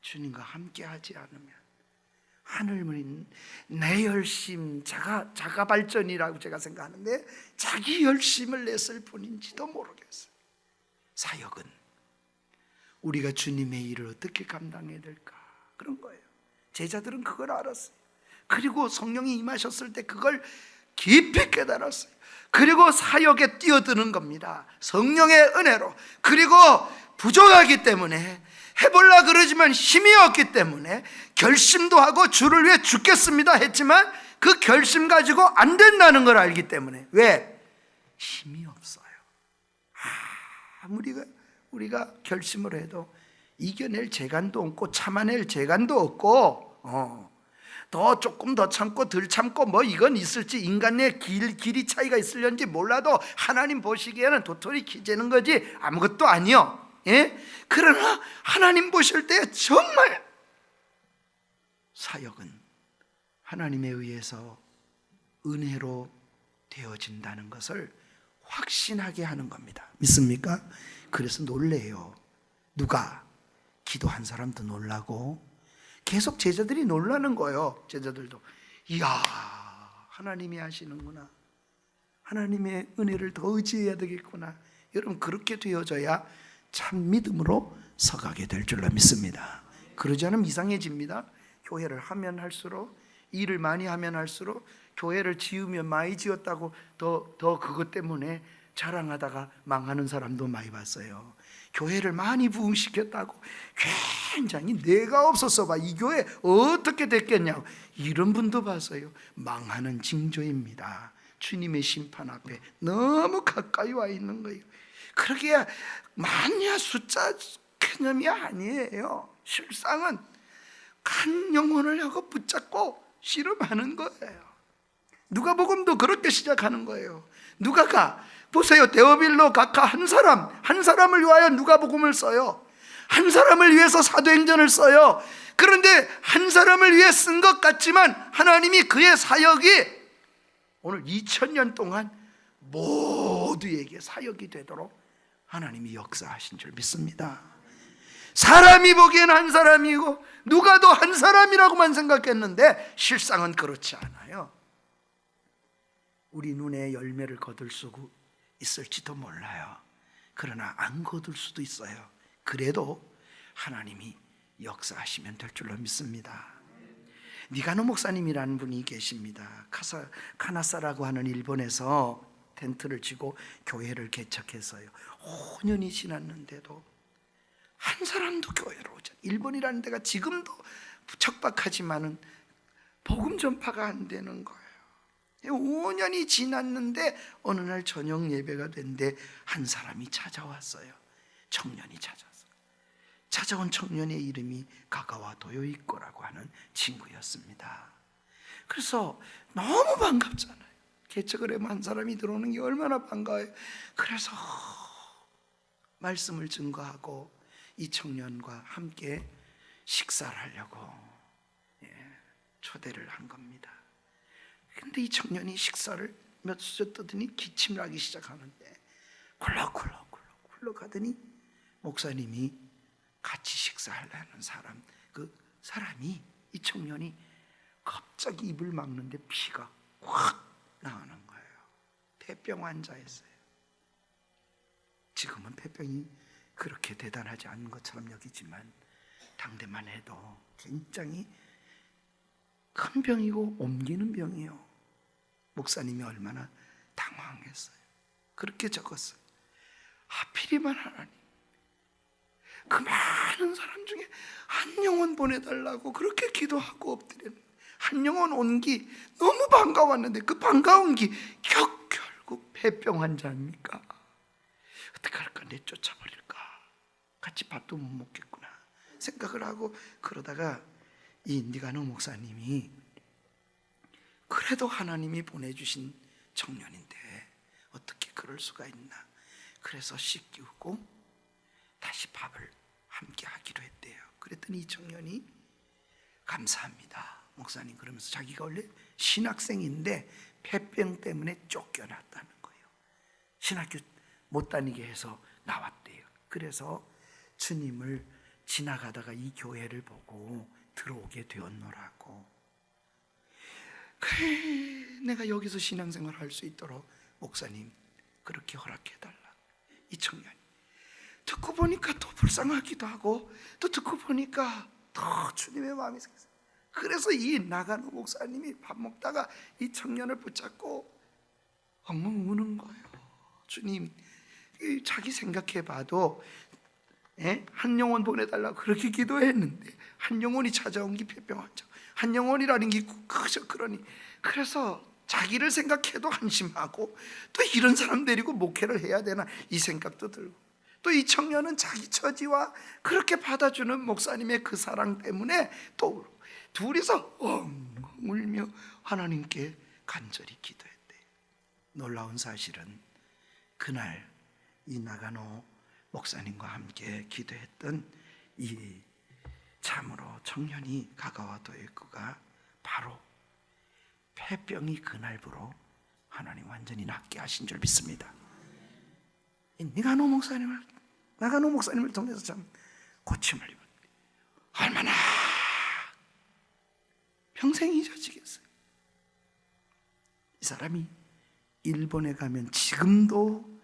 주님과 함께 하지 않으면 하늘문인 내 열심, 자가 발전이라고 제가 생각하는데 자기 열심을 냈을 뿐인지도 모르겠어요. 사역은 우리가 주님의 일을 어떻게 감당해야 될까, 그런 거예요. 제자들은 그걸 알았어요. 그리고 성령이 임하셨을 때 그걸 깊이 깨달았어요. 그리고 사역에 뛰어드는 겁니다. 성령의 은혜로. 그리고 부족하기 때문에, 해볼라 그러지만 힘이 없기 때문에 결심도 하고 주를 위해 죽겠습니다 했지만 그 결심 가지고 안 된다는 걸 알기 때문에. 왜? 힘이 없어요. 아무리 우리가 결심을 해도 이겨낼 재간도 없고 참아낼 재간도 없고, 더 조금 더 참고 덜 참고 뭐 이건 있을지, 인간의 길이 차이가 있을런지 몰라도 하나님 보시기에는 도토리 키 재는 거지 아무것도 아니요. 예? 그러나 하나님 보실 때 정말 사역은 하나님에 의해서 은혜로 되어진다는 것을 확신하게 하는 겁니다. 믿습니까? 그래서 놀래요. 누가? 기도한 사람도 놀라고 계속 제자들이 놀라는 거예요. 제자들도 이야, 하나님이 하시는구나, 하나님의 은혜를 더 의지해야 되겠구나. 여러분, 그렇게 되어져야 참 믿음으로 서가게 될 줄로 믿습니다. 그러지 않으면 이상해집니다. 교회를 하면 할수록, 일을 많이 하면 할수록, 교회를 지으면 많이 지었다고 더 그것 때문에 자랑하다가 망하는 사람도 많이 봤어요. 교회를 많이 부흥시켰다고 굉장히 내가 없어서 봐, 이 교회 어떻게 됐겠냐고 이런 분도 봤어요. 망하는 징조입니다. 주님의 심판 앞에 너무 가까이 와 있는 거예요. 그러기에 많냐 숫자 개념이 아니에요. 실상은 간 영혼을 하고 붙잡고 씨름하는 거예요. 누가복음도 그렇게 시작하는 거예요. 누가가 보세요. 데오빌로 각하 한 사람을 위하여 누가복음을 써요. 한 사람을 위해서 사도행전을 써요. 그런데 한 사람을 위해 쓴 것 같지만 하나님이 그의 사역이 오늘 2000년 동안 모두에게 사역이 되도록 하나님이 역사하신 줄 믿습니다. 사람이 보기엔 한 사람이고 누가도 한 사람이라고만 생각했는데 실상은 그렇지 않아요. 우리 눈에 열매를 거둘 수 있을지도 몰라요. 그러나 안 거둘 수도 있어요. 그래도 하나님이 역사하시면 될 줄로 믿습니다. 니가노 목사님이라는 분이 계십니다. 카나사라고 하는 일본에서 텐트를 치고 교회를 개척했어요. 5년이 지났는데도 한 사람도 교회로 오지 않아요. 일본이라는 데가 지금도 척박하지만은 복음 전파가 안 되는 거예요. 5년이 지났는데 어느 날 저녁 예배가 된데 한 사람이 찾아왔어요. 청년이 찾아왔어요. 찾아온 청년의 이름이 가가와 도요이코라고 하는 친구였습니다. 그래서 너무 반갑잖아요. 개척을 하면 한 사람이 들어오는 게 얼마나 반가워요. 그래서 말씀을 증거하고 이 청년과 함께 식사를 하려고 초대를 한 겁니다. 근데 이 청년이 식사를 몇 수저 뜨더니 기침을 하기 시작하는데 굴럭굴럭 하더니 목사님이 같이 식사하려는 사람, 그 사람이, 이 청년이 갑자기 입을 막는데 피가 확 나오는 거예요. 폐병 환자였어요. 지금은 폐병이 그렇게 대단하지 않은 것처럼 여기지만 당대만 해도 굉장히 큰 병이고 옮기는 병이에요. 목사님이 얼마나 당황했어요. 그렇게 적었어요. 하필이면 하나님, 그 많은 사람 중에 한 영혼 보내달라고 그렇게 기도하고 엎드렸는데 한 영혼 온기 너무 반가웠는데 그 반가운 기 결국 폐병 환자입니까? 어떻게 할까? 내쫓아버릴까? 같이 밥도 못 먹겠구나 생각을 하고 그러다가 이 니가노 목사님이 그래도 하나님이 보내주신 청년인데 어떻게 그럴 수가 있나, 그래서 씻기고 다시 밥을 함께 하기로 했대요. 그랬더니 이 청년이 감사합니다 목사님, 그러면서 자기가 원래 신학생인데 폐병 때문에 쫓겨났다는 거예요. 신학교 못 다니게 해서 나왔대요. 그래서 주님을 지나가다가 이 교회를 보고 들어오게 되었노라고. 그래, 내가 여기서 신앙생활을 할 수 있도록 목사님 그렇게 허락해달라. 이 청년이 듣고 보니까 더 불쌍하기도 하고 또 듣고 보니까 더 주님의 마음이 생겼어요. 그래서 이 나가노 목사님이 밥 먹다가 이 청년을 붙잡고 엉엉 우는 거예요. 주님, 자기 생각해봐도 한 영혼 보내달라고 그렇게 기도했는데 한 영혼이 찾아온 게 폐병 환자, 한 영혼이라는 게 그저 그러니, 그래서 자기를 생각해도 한심하고 또 이런 사람 데리고 목회를 해야 되나 이 생각도 들고, 또 이 청년은 자기 처지와 그렇게 받아주는 목사님의 그 사랑 때문에 또 둘이서 엉엉 울며 하나님께 간절히 기도했대요. 놀라운 사실은 그날 이 나가노 목사님과 함께 기도했던 이 참으로 청년이 가가와 도요이코가 바로 폐병이 그날부로 하나님 완전히 낫게 하신 줄 믿습니다. 나가노 목사님을 통해서 참 고침을 입은, 얼마나 평생 잊어지겠어요. 이 사람이 일본에 가면 지금도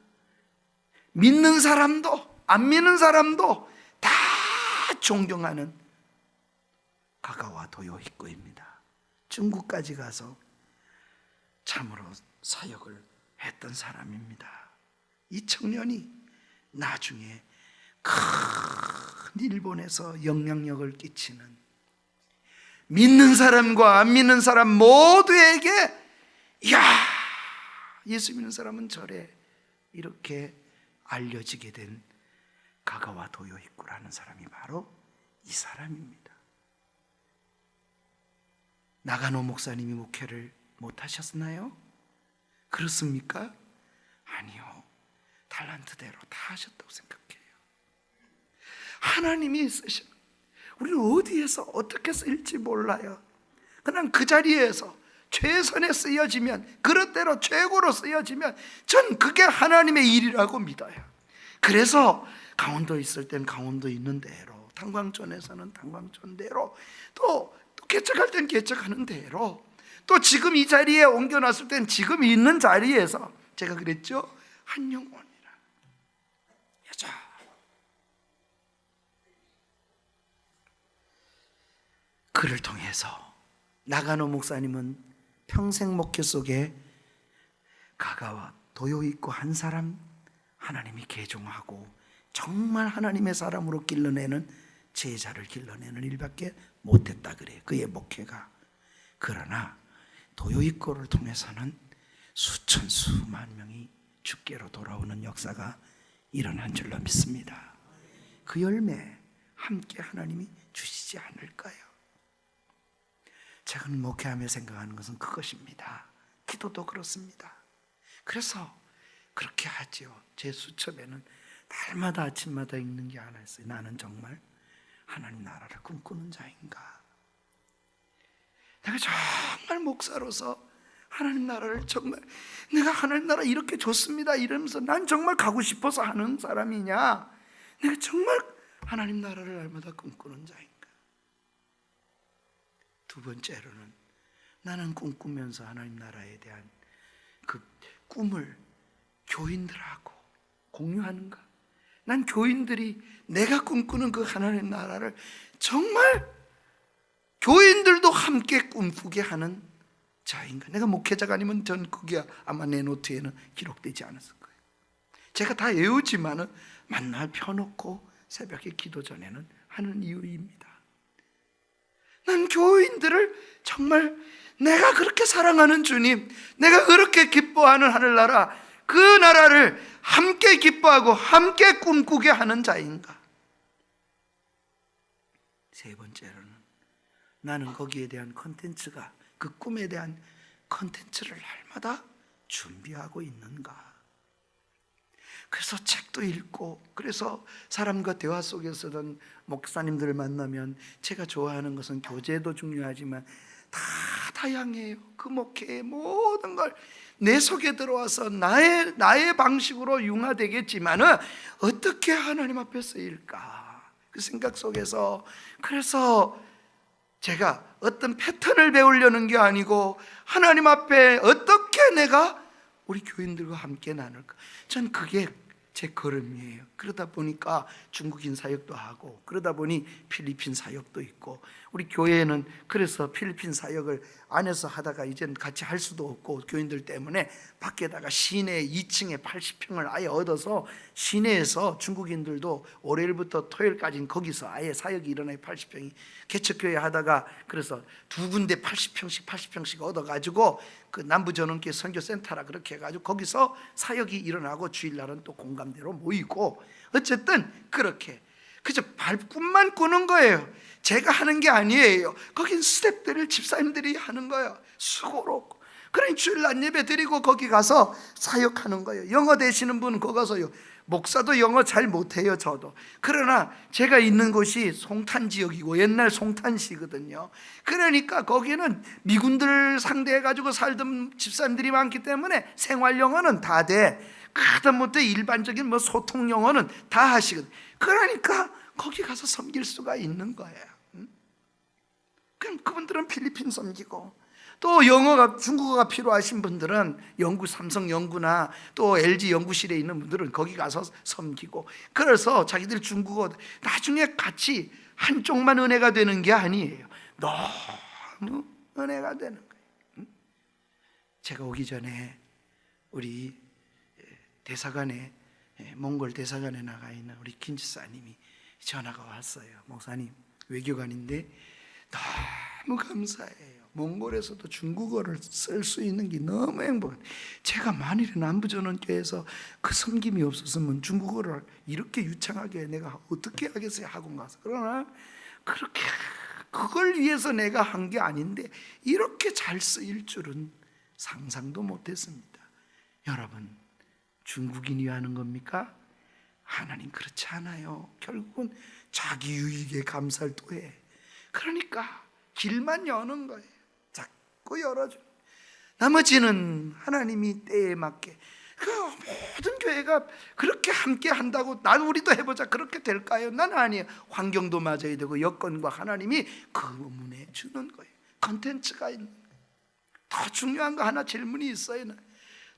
믿는 사람도 안 믿는 사람도 다 존경하는 가가와 도요이코입니다. 중국까지 가서 참으로 사역을 했던 사람입니다. 이 청년이 나중에 큰 일본에서 영향력을 끼치는, 믿는 사람과 안 믿는 사람 모두에게 이야, 예수 믿는 사람은 저래, 이렇게 알려지게 된 가가와 도요이코라는 사람이 바로 이 사람입니다. 나가노 목사님이 목회를 못 하셨나요? 그렇습니까? 아니요, 달란트대로 다 하셨다고 생각해요. 하나님이 쓰신, 우리는 어디에서 어떻게 쓰일지 몰라요. 그냥 그 자리에서 최선에 쓰여지면, 그릇대로 최고로 쓰여지면 전 그게 하나님의 일이라고 믿어요. 그래서 강원도 있을 땐 강원도 있는 대로, 탄광촌에서는 탄광촌대로, 또 개척할 땐 개척하는 대로, 또 지금 이 자리에 옮겨놨을 땐 지금 있는 자리에서, 제가 그랬죠, 한 영혼이라 여자, 그를 통해서 나가노 목사님은 평생 목회 속에 가가와 도요 있고 한 사람 하나님이 개종하고 정말 하나님의 사람으로 길러내는 제자를 길러내는 일밖에 못했다 그래요. 그의 목회가. 그러나 도요 있고를 통해서는 수천 수만 명이 주께로 돌아오는 역사가 일어난 줄로 믿습니다. 그 열매 함께 하나님이 주시지 않을까요? 제가 목회하며 생각하는 것은 그것입니다. 기도도 그렇습니다. 그래서 그렇게 하죠. 제 수첩에는 날마다 아침마다 읽는 게 하나 있어요. 나는 정말 하나님 나라를 꿈꾸는 자인가? 내가 정말 목사로서 하나님 나라를 정말 내가 하나님 나라 이렇게 좋습니다 이러면서 난 정말 가고 싶어서 하는 사람이냐? 내가 정말 하나님 나라를 날마다 꿈꾸는 자인가? 두 번째로는 나는 꿈꾸면서 하나님 나라에 대한 그 꿈을 교인들하고 공유하는가? 난 교인들이 내가 꿈꾸는 그 하나님 나라를 정말 교인들도 함께 꿈꾸게 하는 자인가? 내가 목회자가 아니면 전 그게 아마 내 노트에는 기록되지 않았을 거예요. 제가 다 외우지만은 만날 펴놓고 새벽에 기도 전에는 하는 이유입니다. 난 교인들을 정말 내가 그렇게 사랑하는 주님, 내가 그렇게 기뻐하는 하늘나라, 그 나라를 함께 기뻐하고 함께 꿈꾸게 하는 자인가? 세 번째로는 나는 거기에 대한 컨텐츠가, 그 꿈에 대한 컨텐츠를 날마다 준비하고 있는가? 그래서 책도 읽고, 그래서 사람과 대화 속에서든 목사님들을 만나면 제가 좋아하는 것은 교제도 중요하지만 다 다양해요. 그 목회의 모든 걸 내 속에 들어와서 나의 방식으로 융화되겠지만은 어떻게 하나님 앞에 쓰일까? 그 생각 속에서, 그래서 제가 어떤 패턴을 배우려는 게 아니고 하나님 앞에 어떻게 내가 우리 교인들과 함께 나눌까? 전 그게 제 걸음이에요. 그러다 보니까 중국인 사역도 하고, 그러다 보니 필리핀 사역도 있고, 우리 교회는 그래서 필리핀 사역을 안에서 하다가 이제는 같이 할 수도 없고, 교인들 때문에 밖에다가 시내 2층에 80평을 아예 얻어서 시내에서 중국인들도 월요일부터 토요일까지는 거기서 아예 사역이 일어나요. 80평이 개척교회 하다가 그래서 두 군데 80평씩 얻어가지고 그 남부전원교회 선교센터라 그렇게 해가지고 거기서 사역이 일어나고 주일날은 또 공감대로 모이고, 어쨌든 그렇게 그저 꿈만 꾸는 거예요. 제가 하는 게 아니에요. 거긴 스태프들을 집사님들이 하는 거예요. 수고로. 그러니 주일날 예배 드리고 거기 가서 사역하는 거예요. 영어 되시는 분은 거기 가서요. 목사도 영어 잘 못해요, 저도. 그러나 제가 있는 곳이 송탄 지역이고 옛날 송탄시거든요. 그러니까 거기는 미군들 상대해가지고 살던 집사님들이 많기 때문에 생활 영어는 다 돼. 하다못해 일반적인 뭐 소통 영어는 다 하시거든. 그러니까 거기 가서 섬길 수가 있는 거예요. 그럼 그분들은 필리핀 섬기고, 또 영어가 중국어가 필요하신 분들은 연구, 삼성 연구나 또 LG 연구실에 있는 분들은 거기 가서 섬기고, 그래서 자기들 중국어 나중에 같이 한쪽만 은혜가 되는 게 아니에요. 너무 은혜가 되는 거예요. 제가 오기 전에 우리 대사관에, 몽골 대사관에 나가 있는 우리 김지사님이 전화가 왔어요. 목사님, 외교관인데 너무 감사해요. 몽골에서도 중국어를 쓸 수 있는 게 너무 행복해요. 제가 만일에 남부전원교회에서 그 섬김이 없었으면 중국어를 이렇게 유창하게 내가 어떻게 하겠어요, 학원 가서. 그러나 그렇게 그걸 위해서 내가 한 게 아닌데 이렇게 잘 쓰일 줄은 상상도 못했습니다. 여러분, 중국인이 하는 겁니까? 하나님 그렇지 않아요. 결국은 자기 유익에 감사를 또 해. 그러니까 길만 여는 거예요. 자꾸 열어줘. 나머지는 하나님이 때에 맞게. 그 모든 교회가 그렇게 함께 한다고 난 우리도 해보자 그렇게 될까요? 난 아니에요. 환경도 맞아야 되고 여건과 하나님이 그 문에 주는 거예요. 컨텐츠가 있는 거예요. 더 중요한 거 하나 질문이 있어요.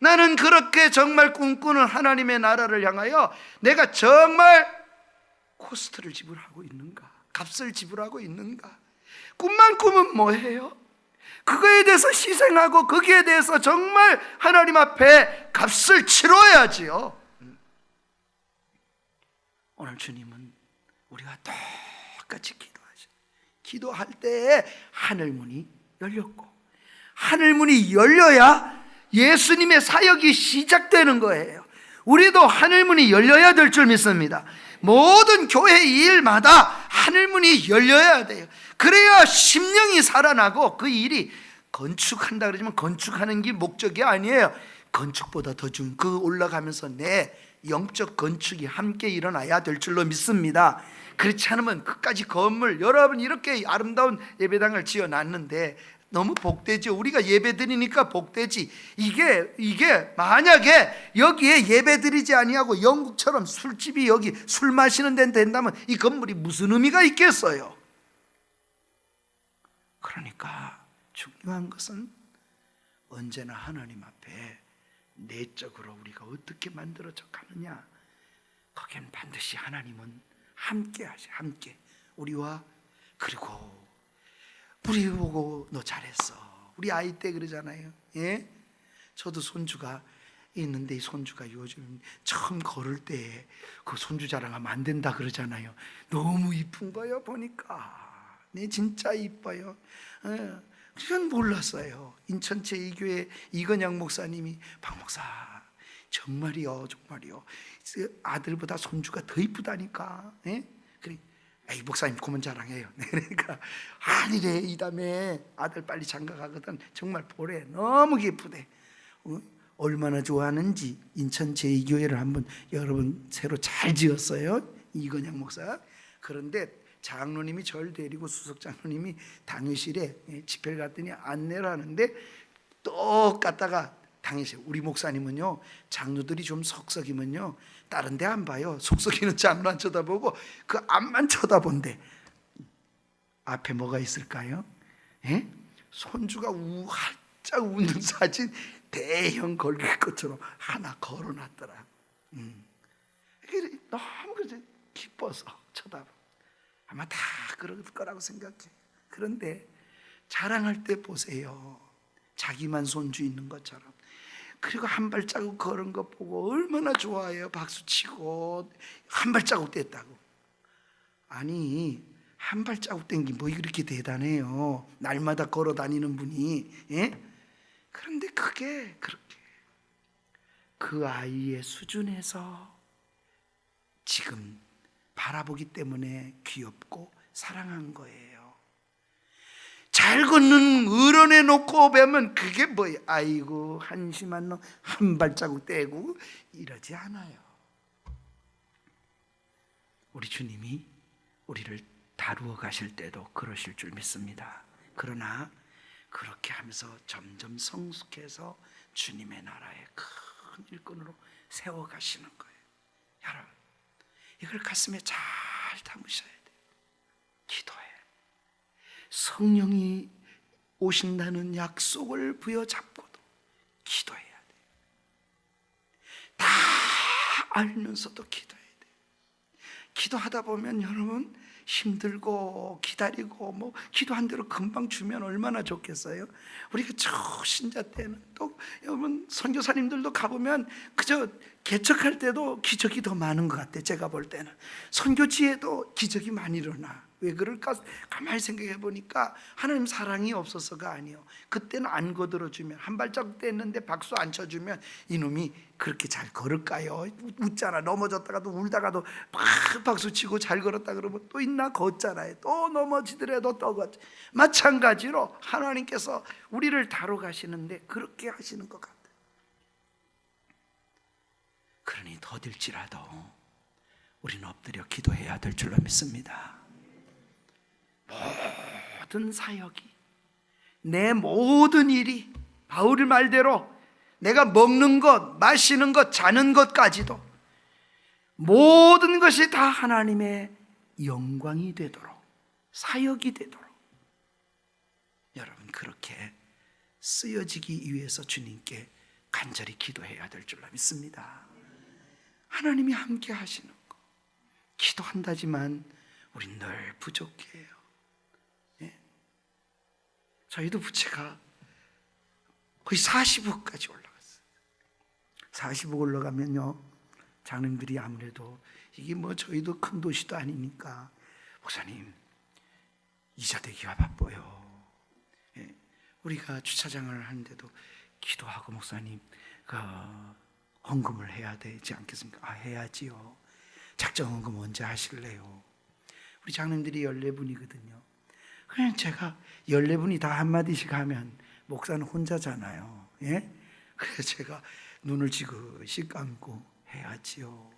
나는 그렇게 정말 꿈꾸는 하나님의 나라를 향하여 내가 정말 코스트를 지불하고 있는가? 값을 지불하고 있는가? 꿈만 꾸면 뭐해요? 그거에 대해서 희생하고 거기에 대해서 정말 하나님 앞에 값을 치러야지요. 오늘 주님은 우리가 똑같이 기도할 때 하늘문이 열렸고, 하늘문이 열려야 예수님의 사역이 시작되는 거예요. 우리도 하늘문이 열려야 될 줄 믿습니다. 모든 교회 일마다 하늘문이 열려야 돼요. 그래야 심령이 살아나고 그 일이 건축한다 그러지만 건축하는 게 목적이 아니에요. 건축보다 더 중요한 그 올라가면서 내 영적 건축이 함께 일어나야 될 줄로 믿습니다. 그렇지 않으면 끝까지 건물, 여러분 이렇게 아름다운 예배당을 지어놨는데 너무 복되죠. 우리가 예배 드리니까 복되지. 이게 만약에 여기에 예배 드리지 아니하고 영국처럼 술집이 여기 술 마시는 데 된다면 이 건물이 무슨 의미가 있겠어요? 그러니까 중요한 것은 언제나 하나님 앞에 내적으로 우리가 어떻게 만들어져 가느냐, 거기엔 반드시 하나님은 함께 하시, 함께 우리와. 그리고 우리 보고 너 잘했어. 우리 아이 때 그러잖아요. 예? 저도 손주가 있는데 이 손주가 요즘 처음 걸을 때 그 손주 자랑하면 안 된다 그러잖아요. 너무 이쁜 거예요. 보니까 네 진짜 이뻐요. 그건 몰랐어요. 인천 제2교회 이건양 목사님이 박 목사 정말이요 아들보다 손주가 더 이쁘다니까. 예? 그래, 에이 목사님 그만 자랑해요. 그러니까 아니래, 이다음에 아들 빨리 장가 가거든. 정말 보래, 너무 예쁘대. 얼마나 좋아하는지. 인천 제2교회를 한번 여러분 새로 잘 지었어요, 이건양 목사. 그런데 장로님이 절 데리고 수석 장로님이 당회실에 집회를 갔더니 안내를 하는데 똑같다가 당회실, 우리 목사님은요 장로들이 좀 석석이면요 다른 데 안 봐요. 속썩이는 장로 안 쳐다보고 그 앞만 쳐다본대. 앞에 뭐가 있을까요? 예? 손주가 활짝 웃는 사진 대형 걸릴 것처럼 하나 걸어놨더라. 너무 기뻐서 쳐다봐. 아마 다 그럴 거라고 생각해. 그런데 자랑할 때 보세요. 자기만 손주 있는 것처럼. 그리고 한 발자국 걸은 거 보고 얼마나 좋아해요. 박수치고 한 발자국 뗐다고. 아니 한 발자국 뗀 게 뭐 이렇게 대단해요. 날마다 걸어 다니는 분이. 예? 그런데 그게 그렇게 그 아이의 수준에서 지금 바라보기 때문에 귀엽고 사랑한 거예요. 잘 걷는 어른에 놓고 뵈면 그게 뭐예요? 아이고 한심한 놈, 한 발자국 떼고 이러지 않아요. 우리 주님이 우리를 다루어 가실 때도 그러실 줄 믿습니다. 그러나 그렇게 하면서 점점 성숙해서 주님의 나라의 큰 일꾼으로 세워가시는 거예요. 여러분 이걸 가슴에 잘 담으셔야 돼요. 기도해. 성령이 오신다는 약속을 부여잡고도 기도해야 돼요. 다 알면서도 기도해야 돼요. 기도하다 보면 여러분 힘들고 기다리고 뭐 기도한 대로 금방 주면 얼마나 좋겠어요. 우리가 초신자 때는 또 여러분 선교사님들도 가보면 그저 개척할 때도 기적이 더 많은 것 같아요. 제가 볼 때는 선교지에도 기적이 많이 일어나. 왜 그럴까 가만히 생각해 보니까 하나님 사랑이 없어서가 아니에요. 그때는 안 거들어주면, 한 발자국 뗐는데 박수 안 쳐주면 이놈이 그렇게 잘 걸을까요? 웃잖아. 넘어졌다가도 울다가도 막 박수치고 잘 걸었다 그러면 또 있나? 걷잖아요. 또 넘어지더라도 또 걷지. 마찬가지로 하나님께서 우리를 다뤄 가시는데 그렇게 하시는 것 같아요. 그러니 더딜지라도 우리는 엎드려 기도해야 될 줄로 믿습니다. 모든 사역이, 내 모든 일이 바울 말대로 내가 먹는 것, 마시는 것, 자는 것까지도 모든 것이 다 하나님의 영광이 되도록, 사역이 되도록 여러분 그렇게 쓰여지기 위해서 주님께 간절히 기도해야 될 줄로 믿습니다. 하나님이 함께 하시는 거. 기도한다지만 우린 늘 부족해요. 저희도 부채가 거의 40억까지 올라갔어요. 40억 올라가면요, 장로님들이 아무래도 이게 뭐 저희도 큰 도시도 아니니까 목사님 이자 대기가 바빠요. 예, 우리가 주차장을 하는데도 기도하고 목사님 그 헌금을 해야 되지 않겠습니까? 아, 해야지요. 작정 헌금 언제 하실래요? 우리 장로님들이 14분이거든요. 그냥 제가 14분이 다 한마디씩 하면 목사는 혼자잖아요. 예? 그래서 제가 눈을 지그시 감고 해야지요.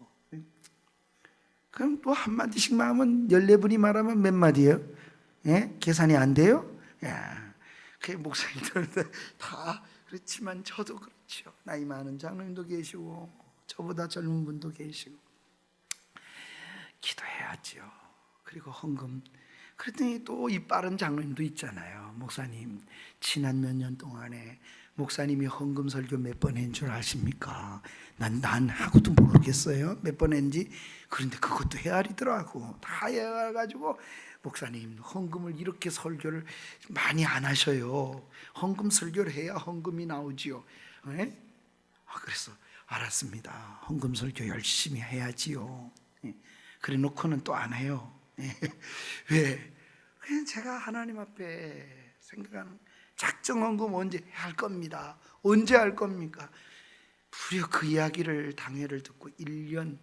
그럼 또 한마디씩만 하면 14분이 말하면 몇 마디예요? 예? 계산이 안 돼요? 야, 그 목사님들 다 그렇지만 저도 그렇죠. 나이 많은 장로님도 계시고 저보다 젊은 분도 계시고 기도해야지요. 그리고 헌금. 그랬더니 또 이 빠른 장로님도 있잖아요. 목사님 지난 몇 년 동안에 목사님이 헌금 설교 몇 번 한 줄 아십니까? 난 하고도 모르겠어요. 몇 번 했는지. 그런데 그것도 헤아리더라고. 다 헤아가지고 목사님 헌금을 이렇게 설교를 많이 안 하셔요. 헌금 설교를 해야 헌금이 나오지요. 네? 그래서 알았습니다. 헌금 설교 열심히 해야지요. 그래 놓고는 또 안 해요. 왜? 그냥 제가 하나님 앞에 생각하는 작정 헌금 언제 할 겁니다. 언제 할 겁니까? 무려 그 이야기를 당회를 듣고 1년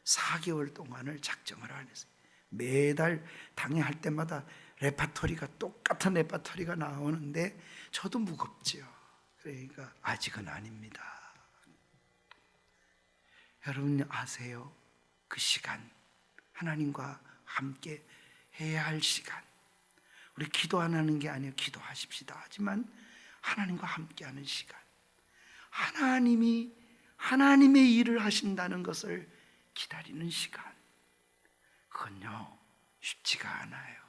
4개월 동안을 작정을 안 했어요. 매달 당회 할 때마다 레파토리가 똑같은 레파토리가 나오는데 저도 무겁지요. 그러니까 아직은 아닙니다. 여러분 아세요? 그 시간 하나님과 함께 해야 할 시간. 우리 기도 안 하는 게 아니에요. 기도하십시다. 하지만 하나님과 함께하는 시간. 하나님이 하나님의 일을 하신다는 것을 기다리는 시간. 그건요 쉽지가 않아요.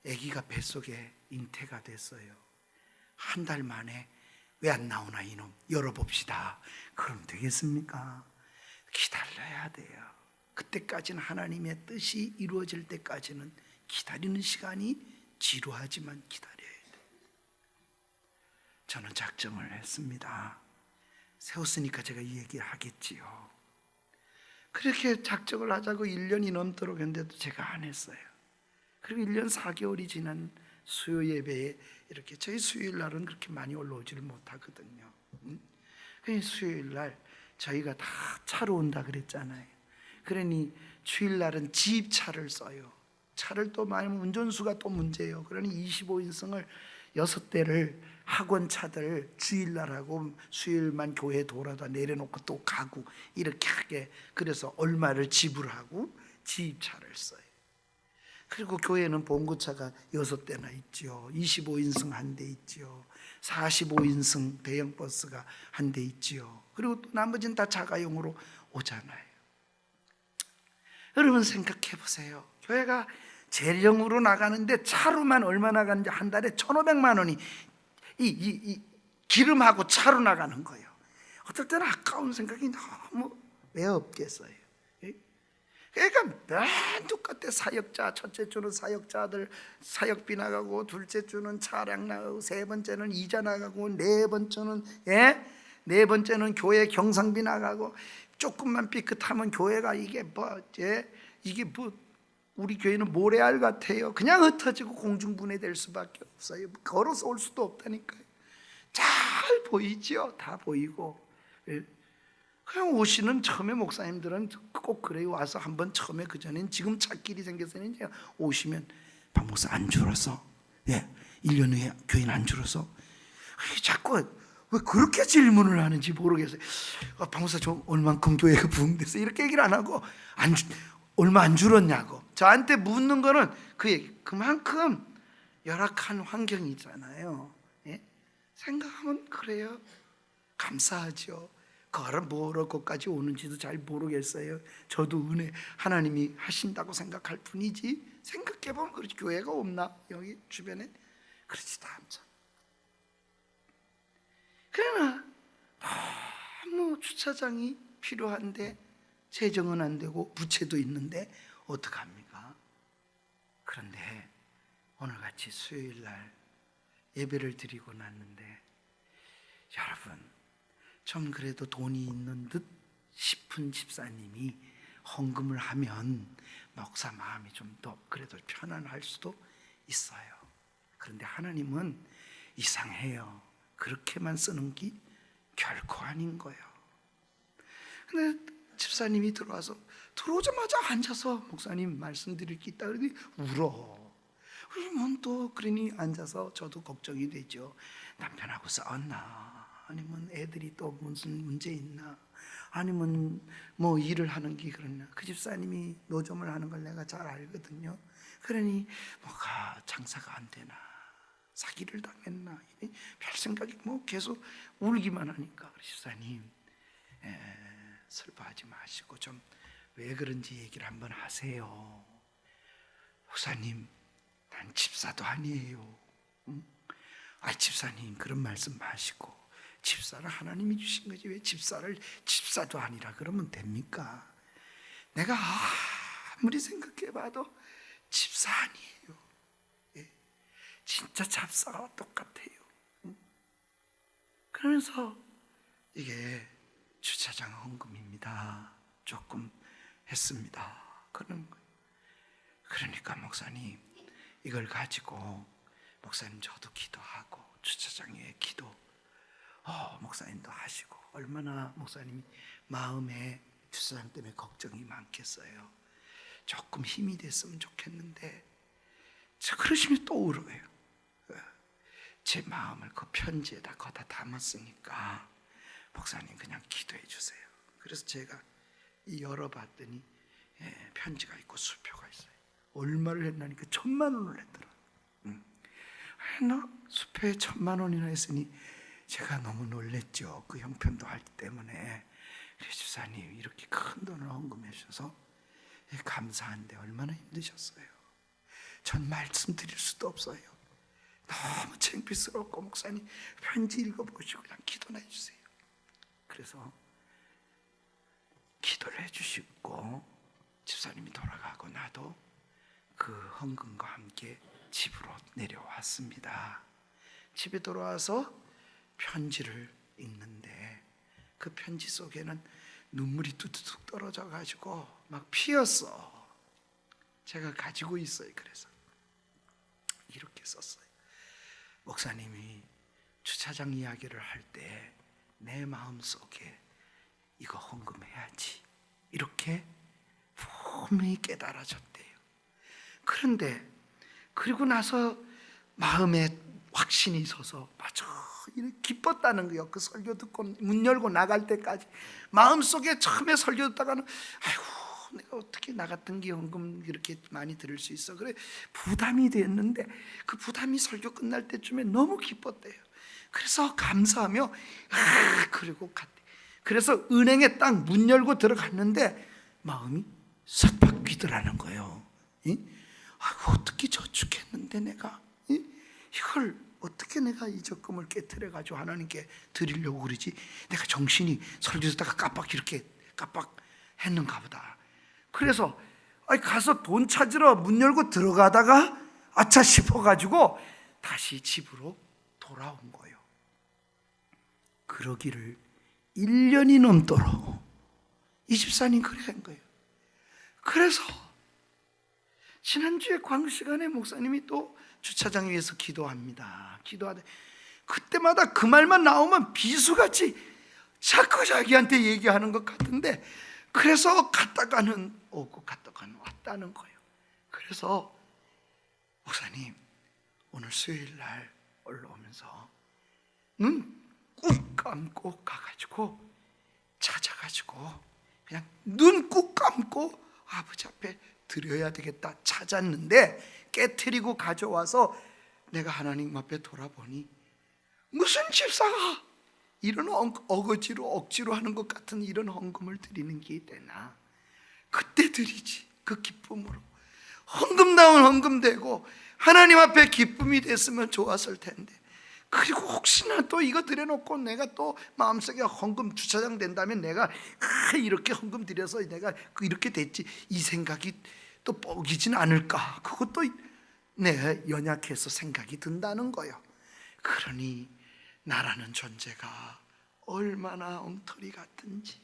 아기가 뱃속에 잉태가 됐어요. 한 달 만에 왜 안 나오나 이놈 열어봅시다. 그럼 되겠습니까? 기다려야 돼요. 그때까지는 하나님의 뜻이 이루어질 때까지는 기다리는 시간이 지루하지만 기다려야 돼요. 저는 작정을 했습니다. 세웠으니까 제가 이 얘기를 하겠지요. 그렇게 작정을 하자고 1년이 넘도록 했는데도 제가 안 했어요. 그리고 1년 4개월이 지난 수요 예배에 이렇게 저희 수요일 날은 그렇게 많이 올라오지를 못하거든요. 그 수요일 날 저희가 다 차로 온다 그랬잖아요. 그러니 주일날은 집차를 써요. 차를 또 많이 운전수가 또 문제예요. 그러니 25인승을 6대를 학원차들 주일날 하고 수요일만 교회 돌아다 내려놓고 또 가고 이렇게 하게. 그래서 얼마를 지불하고 집차를 써요. 그리고 교회는 봉고차가 6대나 있죠. 25인승 한 대 있죠. 45인승 대형 버스가 한 대 있죠. 그리고 또 나머지는 다 자가용으로 오잖아요. 여러분 생각해 보세요. 교회가 재령으로 나가는데 차로만 얼마 나가는지 한 달에 1,500만 원이 이 기름하고 차로 나가는 거예요. 어떨 때는 아까운 생각이 너무 왜 없겠어요. 그러니까 맨 똑같아. 사역자 첫째 주는 사역자들 사역비 나가고, 둘째 주는 차량 나가고, 세 번째는 이자 나가고, 네 번째는 교회 경상비 나가고. 조금만 삐끗하면 교회가 이게 뭐 우리 교회는 모래알 같아요. 그냥 흩어지고 공중분해될 수밖에 없어요. 걸어서 올 수도 없다니까요. 잘 보이죠? 다 보이고. 그냥 오시는 처음에 목사님들은 꼭 그래요. 와서 한번 처음에 그전엔 지금 차길이 생겨서는 이제 오시면 박 목사 안 줄어서 1년 후에 교인 안 줄어서 자꾸 왜 그렇게 질문을 하는지 모르겠어요. 박 목사 좀 얼만큼 교회가 부흥돼서 이렇게 얘기를 안 하고 얼마 안 줄었냐고 저한테 묻는 거는 그 얘기. 그만큼 열악한 환경이잖아요. 생각하면 그래요. 감사하죠. 그걸 뭐로 거기까지 오는지도 잘 모르겠어요. 저도 은혜 하나님이 하신다고 생각할 뿐이지 생각해보면 그렇지 교회가 없나 여기 주변에 그렇지도 않죠. 그러나 너무 주차장이 필요한데 재정은 안 되고 부채도 있는데 어떡합니까? 그런데 오늘같이 수요일 날 예배를 드리고 났는데 여러분, 좀 그래도 돈이 있는 듯 싶은 집사님이 헌금을 하면 목사 마음이 좀 더 그래도 편안할 수도 있어요. 그런데 하나님은 이상해요. 그렇게만 쓰는 게 결코 아닌 거예요. 근데 집사님이 들어오자마자 앉아서 목사님 말씀드릴 게 있다 그러더니 울어. 그러면 또 그러니 앉아서 저도 걱정이 되죠. 남편하고 싸웠나? 아니면 애들이 또 무슨 문제 있나? 아니면 뭐 일을 하는 게 그러나? 그 집사님이 노점을 하는 걸 내가 잘 알거든요. 그러니 뭐가 장사가 안 되나? 사기를 당했나? 별 생각이 뭐 계속 울기만 하니까 그 집사님 슬퍼하지 마시고 좀 왜 그런지 얘기를 한번 하세요. 목사님, 난 집사도 아니에요. 응? 집사님 그런 말씀 마시고, 집사를 하나님이 주신 거지 왜 집사를 집사도 아니라 그러면 됩니까? 내가 아무리 생각해봐도 집사 아니에요. 예. 진짜 잡사와 똑같아요. 응? 그러면서 이게 주차장 헌금입니다. 조금 했습니다. 그런 거예요. 그러니까 목사님 이걸 가지고 목사님 저도 기도하고 주차장에 기도 목사님도 하시고, 얼마나 목사님이 마음에 주차장 때문에 걱정이 많겠어요. 조금 힘이 됐으면 좋겠는데 그러시면 또 울어요. 제 마음을 그 편지에다 거다 담았으니까 목사님 그냥 기도해 주세요. 그래서 제가 열어봤더니 편지가 있고 수표가 있어요. 얼마를 했나니까 1,000,000원을 했더라. 나 수표에 1,000,000원이나 했으니 제가 너무 놀랬죠. 그 형편도 할 때문에. 그래서 집사님 이렇게 큰 돈을 헌금해 주셔서 감사한데 얼마나 힘드셨어요. 전 말씀드릴 수도 없어요. 너무 창피스럽고 목사님 편지 읽어보시고 그냥 기도나 해주세요. 그래서 기도를 해주시고 집사님이 돌아가고 나도 그 헌금과 함께 집으로 내려왔습니다. 집에 돌아와서 편지를 읽는데 그 편지 속에는 눈물이 뚝뚝 떨어져 가지고 막 피었어. 제가 가지고 있어요. 그래서 이렇게 썼어요. 목사님이 주차장 이야기를 할 때 내 마음속에 이거 헌금해야지 이렇게 분명히 깨달아졌대요. 그런데 그리고 나서 마음에 확신이 서서 맞아, 이렇게 기뻤다는 거예요. 그 설교 듣고 문 열고 나갈 때까지 마음속에 처음에 설교 듣다가는 아이고 내가 어떻게 나 같은 게 헌금 이렇게 많이 들을 수 있어, 그래 부담이 됐는데 그 부담이 설교 끝날 때쯤에 너무 기뻤대요. 그래서 감사하며 그리고 갔대. 그래서 은행에 딱 문 열고 들어갔는데 마음이 싹 바뀌더라는 거예요. 아이고 어떻게 저축했는데 내가 이걸 어떻게 내가 이 적금을 깨트려 가지고 하나님께 드리려고 그러지? 내가 정신이 설교 듣다가 깜빡 이렇게 깜빡했는가 보다. 그래서 가서 돈 찾으러 문 열고 들어가다가 아차 싶어가지고 다시 집으로 돌아온 거예요. 그러기를 1년이 넘도록 이 집사님 그래 한 거예요. 그래서 지난주에 광 시간에 목사님이 또 주차장 위에서 기도합니다. 기도하되 그때마다 그 말만 나오면 비수같이 자꾸 자기한테 얘기하는 것 같은데, 그래서 갔다가는 오고 갔다가는 왔다는 거예요. 그래서 목사님 오늘 수요일 날 올라오면서 눈 꾹 감고 가가지고 찾아가지고 그냥 눈 꾹 감고 아버지 앞에 드려야 되겠다 찾았는데 깨트리고 가져와서 내가 하나님 앞에 돌아보니 무슨 집사가 이런 어거지로 억지로 하는 것 같은 이런 헌금을 드리는 게 되나? 그때 드리지. 그 기쁨으로 헌금다운 헌금되고 하나님 앞에 기쁨이 됐으면 좋았을 텐데, 그리고 혹시나 또 이거 드려놓고 내가 또 마음속에 헌금 주차장 된다면 내가 이렇게 헌금 드려서 내가 이렇게 됐지 이 생각이 또 뻐기진 않을까? 그것도 내 연약해서 생각이 든다는 거예요. 그러니 나라는 존재가 얼마나 엉터리 같은지,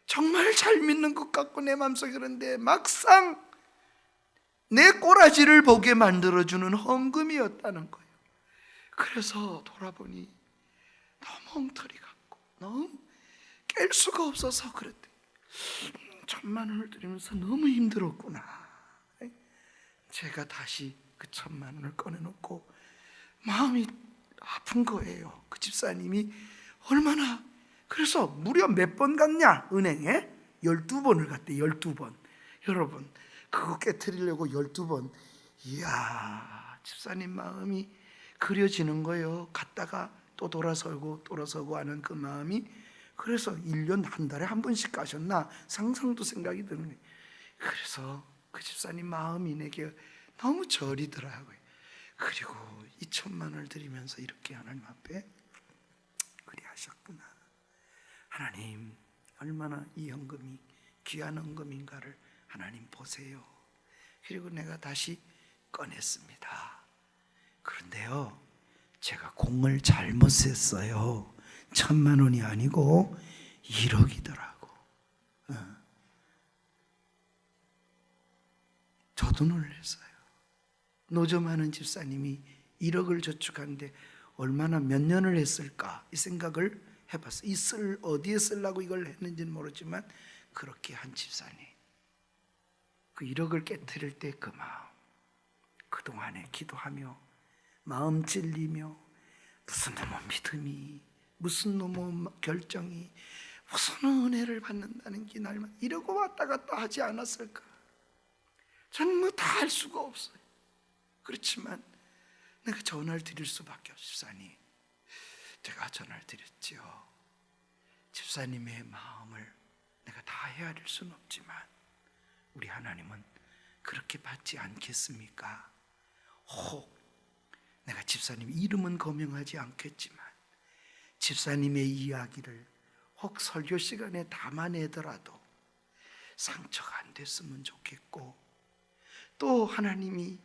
정말 잘 믿는 것 같고 내 마음속에, 그런데 막상 내 꼬라지를 보게 만들어주는 헌금이었다는 거예요. 그래서 돌아보니 너무 엉터리 같고 너무 깰 수가 없어서 그랬대. 1,000만 원을 드리면서 너무 힘들었구나. 제가 다시 그 1,000만 원을 꺼내놓고 마음이 아픈 거예요. 그 집사님이 얼마나, 그래서 무려 몇 번 갔냐 은행에? 12번을 갔대. 12번. 여러분, 그거 깨트리려고 12번. 이야, 집사님 마음이 그려지는 거예요. 갔다가 또 돌아서고 하는 그 마음이. 그래서 1년 한 달에 한 번씩 가셨나 상상도 생각이 드는 거예요. 그래서 그 집사님 마음이 내게 너무 저리더라고요. 그리고 2,000만 원을 드리면서 이렇게 하나님 앞에 그리 하셨구나. 하나님, 얼마나 이 헌금이 귀한 헌금인가를 하나님 보세요. 그리고 내가 다시 꺼냈습니다. 그런데요, 제가 공을 잘못 셌어요. 1,000만 원이 아니고 1억이더라고. 저도 놀랐어요. 노점하는 집사님이 1억을 저축하는데 얼마나 몇 년을 했을까, 이 생각을 해봤어요. 어디에 쓰려고 이걸 했는지는 모르지만 그렇게 한 집사님, 그 1억을 깨트릴 때 그 마음, 그동안에 기도하며 마음 찔리며 무슨 놈의 믿음이, 무슨 놈의 결정이, 무슨 은혜를 받는다는 게 날만 이러고 왔다 갔다 하지 않았을까. 저는 뭐 다 할 수가 없어요. 그렇지만 내가 전화를 드릴 수밖에 없어요. 집사님, 제가 전화를 드렸지요. 집사님의 마음을 내가 다 헤아릴 수는 없지만 우리 하나님은 그렇게 받지 않겠습니까? 혹 내가 집사님 이름은 거명하지 않겠지만 집사님의 이야기를 혹 설교 시간에 담아내더라도 상처가 안 됐으면 좋겠고, 또 하나님이,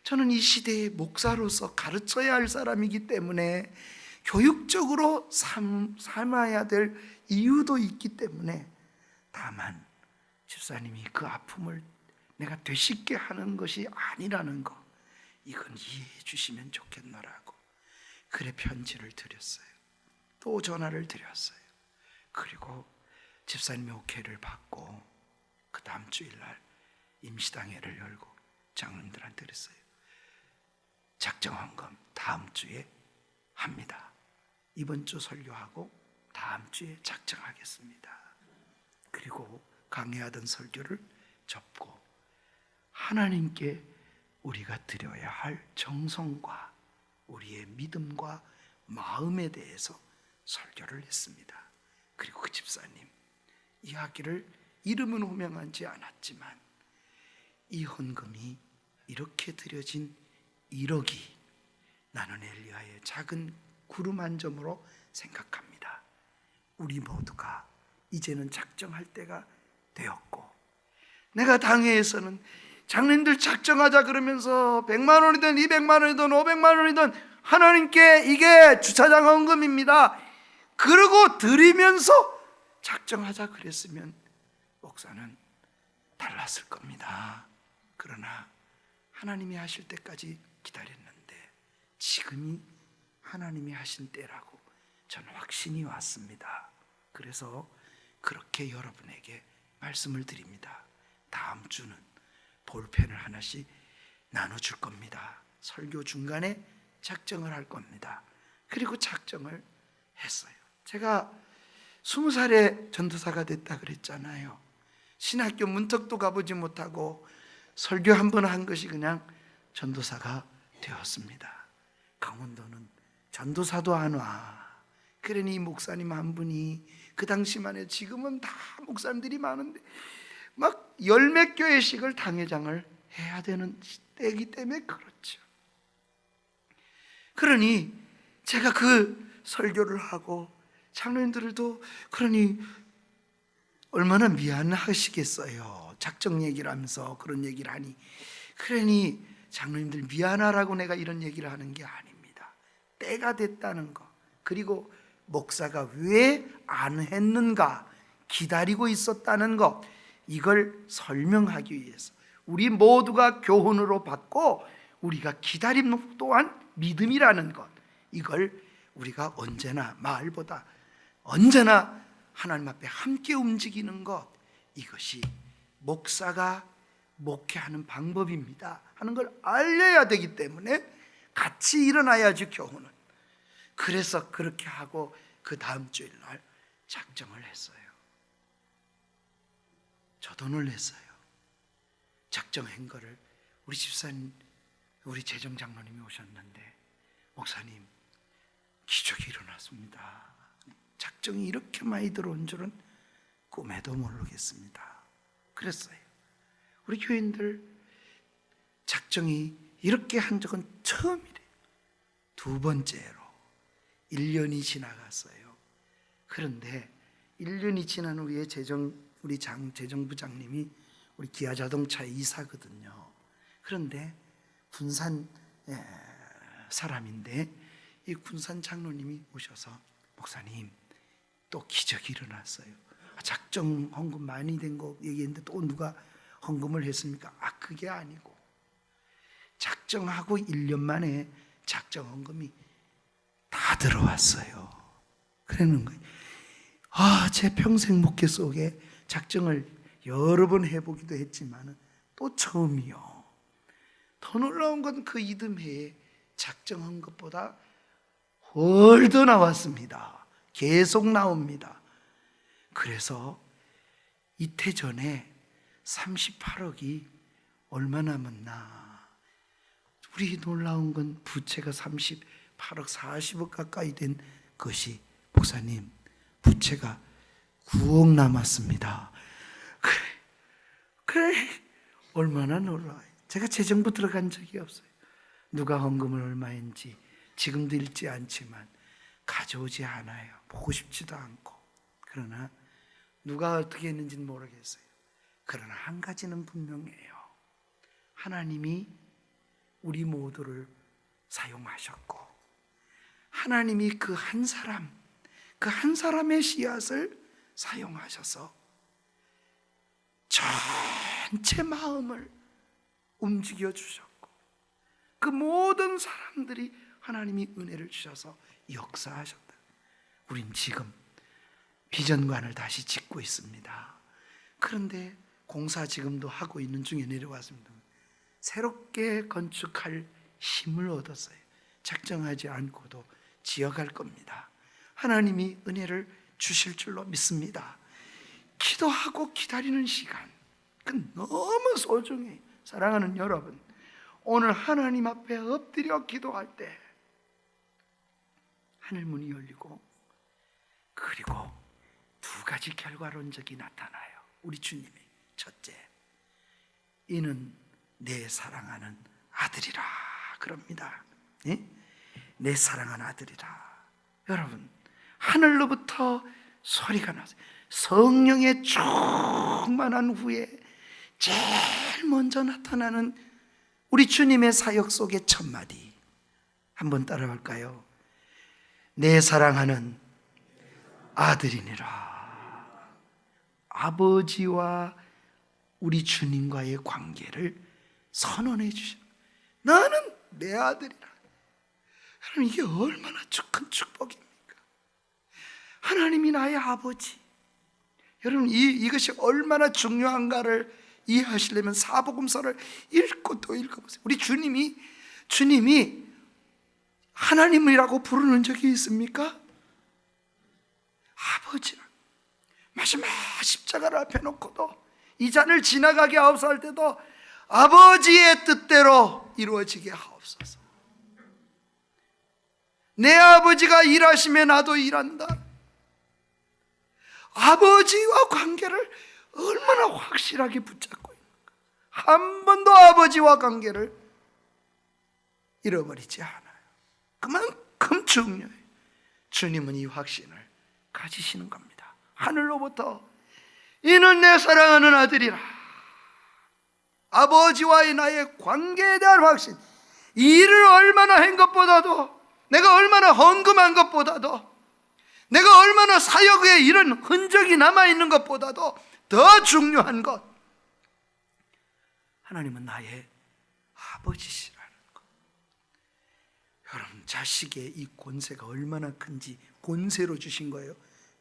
저는 이 시대의 목사로서 가르쳐야 할 사람이기 때문에 교육적으로 삼아야 될 이유도 있기 때문에, 다만 집사님이 그 아픔을 내가 되씹게 하는 것이 아니라는 거, 이건 이해해 주시면 좋겠노라고 그래 편지를 드렸어요. 또 전화를 드렸어요. 그리고 집사님의 오케이를 받고 그 다음 주일날 임시당회를 열고 장로님들한테 그랬어요. 작정헌금 다음 주에 합니다. 이번 주 설교하고 다음 주에 작정하겠습니다. 그리고 강의하던 설교를 접고 하나님께 우리가 드려야 할 정성과 우리의 믿음과 마음에 대해서 설교를 했습니다. 그리고 그 집사님 이야기를 이름은 호명하지 않았지만 이 헌금이 이렇게 드려진 1억이 나는 엘리야의 작은 구름 한 점으로 생각합니다. 우리 모두가 이제는 작정할 때가 되었고, 내가 당회에서는 장로님들 작정하자 그러면서 100만 원이든 200만 원이든 500만 원이든 하나님께 이게 주차장 헌금입니다 그러고 드리면서 작정하자 그랬으면 목사는 달랐을 겁니다. 그러나 하나님이 하실 때까지 기다렸는데 지금이 하나님이 하신 때라고 저는 확신이 왔습니다. 그래서 그렇게 여러분에게 말씀을 드립니다. 다음 주는 볼펜을 하나씩 나눠줄 겁니다. 설교 중간에 작정을 할 겁니다. 그리고 작정을 했어요. 제가 20살에 전도사가 됐다 그랬잖아요. 신학교 문턱도 가보지 못하고 설교 한 번 한 것이 그냥 전도사가 되었습니다. 강원도는 전도사도 안 와. 그러니 목사님 한 분이 그 당시만 해도, 지금은 다 목사님들이 많은데 막 열 몇 교회씩을 당회장을 해야 되는 때이기 때문에 그렇죠. 그러니 제가 그 설교를 하고 장로님들도 그러니 얼마나 미안하시겠어요. 작정 얘기를 하면서 그런 얘기를 하니. 그러니 장로님들 미안하라고 내가 이런 얘기를 하는 게 아닙니다. 때가 됐다는 거, 그리고 목사가 왜 안 했는가 기다리고 있었다는 것, 이걸 설명하기 위해서 우리 모두가 교훈으로 받고 우리가 기다림 또한 믿음이라는 것, 이걸 우리가 언제나 마을보다 언제나 하나님 앞에 함께 움직이는 것, 이것이 목사가 목회하는 방법입니다 하는 걸 알려야 되기 때문에 같이 일어나야지 교훈은. 그래서 그렇게 하고 그 다음 주일 날 작정을 했어요. 저도 놀랐어요. 작정한 거를 우리 집사님, 우리 재정 장로님이 오셨는데, 목사님 기적이 일어났습니다. 작정이 이렇게 많이 들어온 줄은 꿈에도 모르겠습니다. 그랬어요. 우리 교인들 작정이 이렇게 한 적은 처음이래요. 두 번째로 1년이 지나갔어요. 그런데 1년이 지난 후에 우리 재정부장님이 우리 기아자동차 이사거든요. 그런데 군산 사람인데 이 군산 장로님이 오셔서 목사님 또 기적이 일어났어요. 작정 헌금 많이 된 거 얘기했는데 또 누가 헌금을 했습니까? 그게 아니고 작정하고 1년 만에 작정 헌금이 다 들어왔어요. 그러는 거예요. 제 평생 목회 속에 작정을 여러 번 해보기도 했지만 또 처음이요. 더 놀라운 건 그 이듬해에 작정한 것보다 훨 더 나왔습니다. 계속 나옵니다. 그래서 이태 전에 38억이 얼마 남았나, 우리 놀라운 건 부채가 38억 40억 가까이 된 것이, 목사님 부채가 9억 남았습니다. 그래 얼마나 놀라워요. 제가 재정부 들어간 적이 없어요. 누가 헌금을 얼마인지 지금도 읽지 않지만 가져오지 않아요. 보고 싶지도 않고. 그러나 누가 어떻게 했는지는 모르겠어요. 그러나 한 가지는 분명해요. 하나님이 우리 모두를 사용하셨고, 하나님이 그 한 사람의 씨앗을 사용하셔서 전체 마음을 움직여 주셨고, 그 모든 사람들이 하나님이 은혜를 주셔서 역사하셨다. 우린 지금 비전관을 다시 짓고 있습니다. 그런데 공사 지금도 하고 있는 중에 내려왔습니다. 새롭게 건축할 힘을 얻었어요. 작정하지 않고도 지어갈 겁니다. 하나님이 은혜를 주실 줄로 믿습니다. 기도하고 기다리는 시간, 그 너무 소중해. 사랑하는 여러분, 오늘 하나님 앞에 엎드려 기도할 때 하늘문이 열리고, 그리고 두 가지 결과론적이 나타나요. 우리 주님이 첫째, 이는 내 사랑하는 아들이라 그럽니다. 내 사랑하는 아들이라. 여러분, 하늘로부터 소리가 나서 성령의 충만한 후에 제일 먼저 나타나는 우리 주님의 사역 속의 첫 마디, 한번 따라할까요? 내 사랑하는 아들이니라. 아버지와 우리 주님과의 관계를 선언해 주셔. 나는 내 아들이라. 여러분, 이게 얼마나 큰 축복입니까? 하나님이 나의 아버지. 여러분, 이것이 얼마나 중요한가를 이해하시려면 사복음서를 읽고 또 읽어보세요. 우리 주님이 하나님이라고 부르는 적이 있습니까? 아버지라. 마지막 십자가를 앞에 놓고도, 이 잔을 지나가게 하옵소서 때도 아버지의 뜻대로 이루어지게 하옵소서. 내 아버지가 일하시면 나도 일한다. 아버지와 관계를 얼마나 확실하게 붙잡고 있는가. 한 번도 아버지와 관계를 잃어버리지 않아요. 그만큼 중요해요. 주님은 이 확신을 가지시는 겁니다. 하늘로부터 이는 내 사랑하는 아들이라. 아버지와의 나의 관계에 대한 확신, 일을 얼마나 한 것보다도, 내가 얼마나 헌금한 것보다도, 내가 얼마나 사역에 이런 흔적이 남아있는 것보다도 더 중요한 것, 하나님은 나의 아버지시라는 것. 여러분, 자식의 이 권세가 얼마나 큰지 권세로 주신 거예요.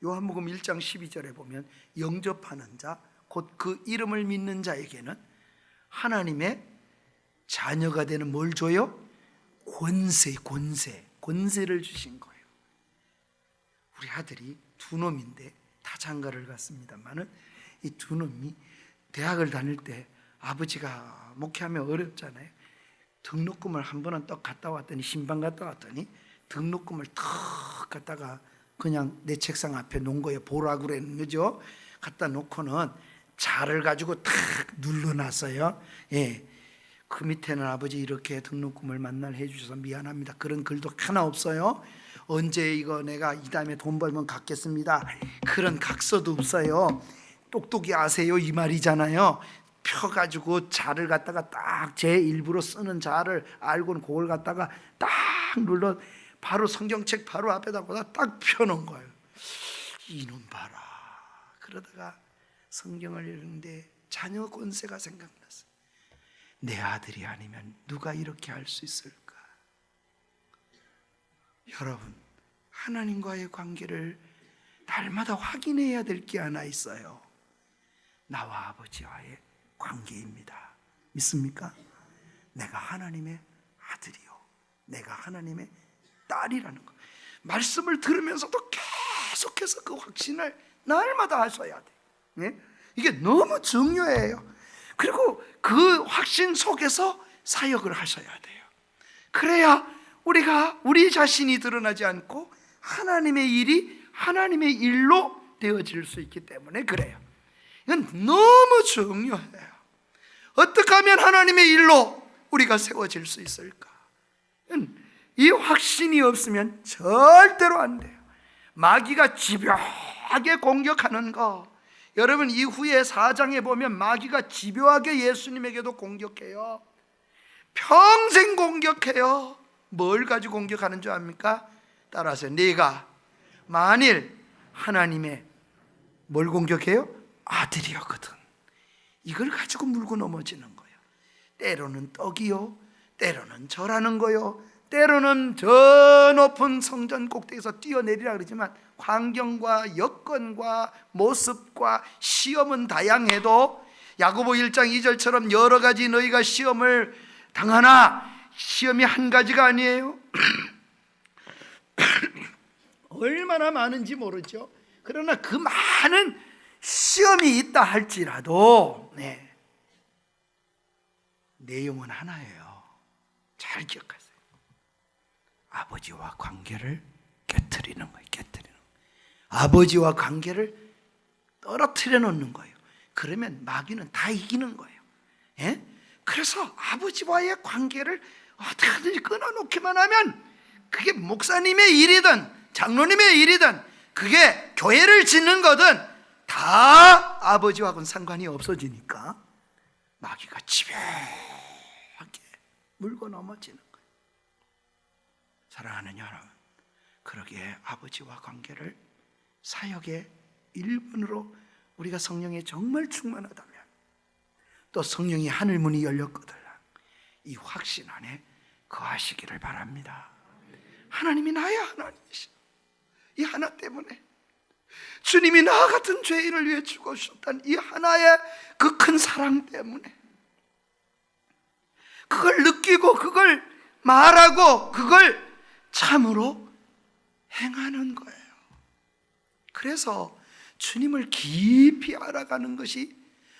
요한복음 1장 12절에 보면 영접하는 자, 곧 그 이름을 믿는 자에게는 하나님의 자녀가 되는 뭘 줘요? 권세를 주신 거예요. 우리 아들이 두 놈인데 다 장가를 갔습니다만은 이 두 놈이 대학을 다닐 때 아버지가 목회하면 어렵잖아요. 등록금을 한 번은 떡 갔다 왔더니, 신방 갔다 왔더니 등록금을 턱 갖다가 그냥 내 책상 앞에 놓은 거예요. 보라고 그랬는 거죠. 갖다 놓고는 자를 가지고 탁 눌러놨어요. 예. 그 밑에는 아버지 이렇게 등록금을 만날 해주셔서 미안합니다. 그런 글도 하나 없어요. 언제 이거 내가 이 다음에 돈 벌면 갚겠습니다. 그런 각서도 없어요. 똑똑히 아세요 이 말이잖아요. 펴가지고 자를 갖다가 딱 제 일부러 쓰는 자를 알고는 그걸 갖다가 딱 눌러 바로 성경책 바로 앞에다 딱 펴놓은 거예요. 이놈 봐라. 그러다가 성경을 읽는데 자녀 권세가 생각났어요. 내 아들이 아니면 누가 이렇게 할 수 있을까? 여러분, 하나님과의 관계를 날마다 확인해야 될 게 하나 있어요. 나와 아버지와의 관계입니다. 믿습니까? 내가 하나님의 아들이요, 내가 하나님의 딸이라는 것. 말씀을 들으면서도 계속해서 그 확신을 날마다 하셔야 돼요. 네? 이게 너무 중요해요. 그리고 그 확신 속에서 사역을 하셔야 돼요. 그래야 우리 자신이 드러나지 않고 하나님의 일이 하나님의 일로 되어질 수 있기 때문에 그래요. 이건 너무 중요해요. 어떻게 하면 하나님의 일로 우리가 세워질 수 있을까? 이 확신이 없으면 절대로 안 돼요. 마귀가 집요하게 공격하는 거, 여러분 이후에 4장에 보면 마귀가 집요하게 예수님에게도 공격해요. 평생 공격해요. 뭘 가지고 공격하는 줄 압니까? 따라서 네가 만일 하나님의 뭘 공격해요? 아들이었거든. 이걸 가지고 물고 넘어지는 거예요. 때로는 떡이요, 때로는 절하는 거요, 때로는 저 높은 성전 꼭대기에서 뛰어내리라 그러지만 환경과 여건과 모습과 시험은 다양해도 야고보 1장 2절처럼 여러 가지 너희가 시험을 당하나 시험이 한 가지가 아니에요. 얼마나 많은지 모르죠. 그러나 그 많은 시험이 있다 할지라도 내용은 하나예요. 잘 기억하세요. 아버지와 관계를 깨트리는 거예요. 아버지와 관계를 떨어뜨려 놓는 거예요. 그러면 마귀는 다 이기는 거예요. 예? 그래서 아버지와의 관계를 어떻게든지 끊어놓기만 하면 그게 목사님의 일이든 장로님의 일이든 그게 교회를 짓는 거든 다 아버지와는 상관이 없어지니까 마귀가 집요하게 물고 넘어지는 거예요. 사랑하는 여러분, 그러기에 아버지와 관계를 사역의 일본으로 우리가 성령에 정말 충만하다면, 또 성령이 하늘문이 열렸거든 이 확신 안에 거하시기를 바랍니다. 하나님이 나의 하나님이시, 이 하나 때문에 주님이 나 같은 죄인을 위해 죽으셨다는 이 하나의 그 큰 사랑 때문에 그걸 느끼고 그걸 말하고 그걸 참으로 행하는 거예요. 그래서 주님을 깊이 알아가는 것이,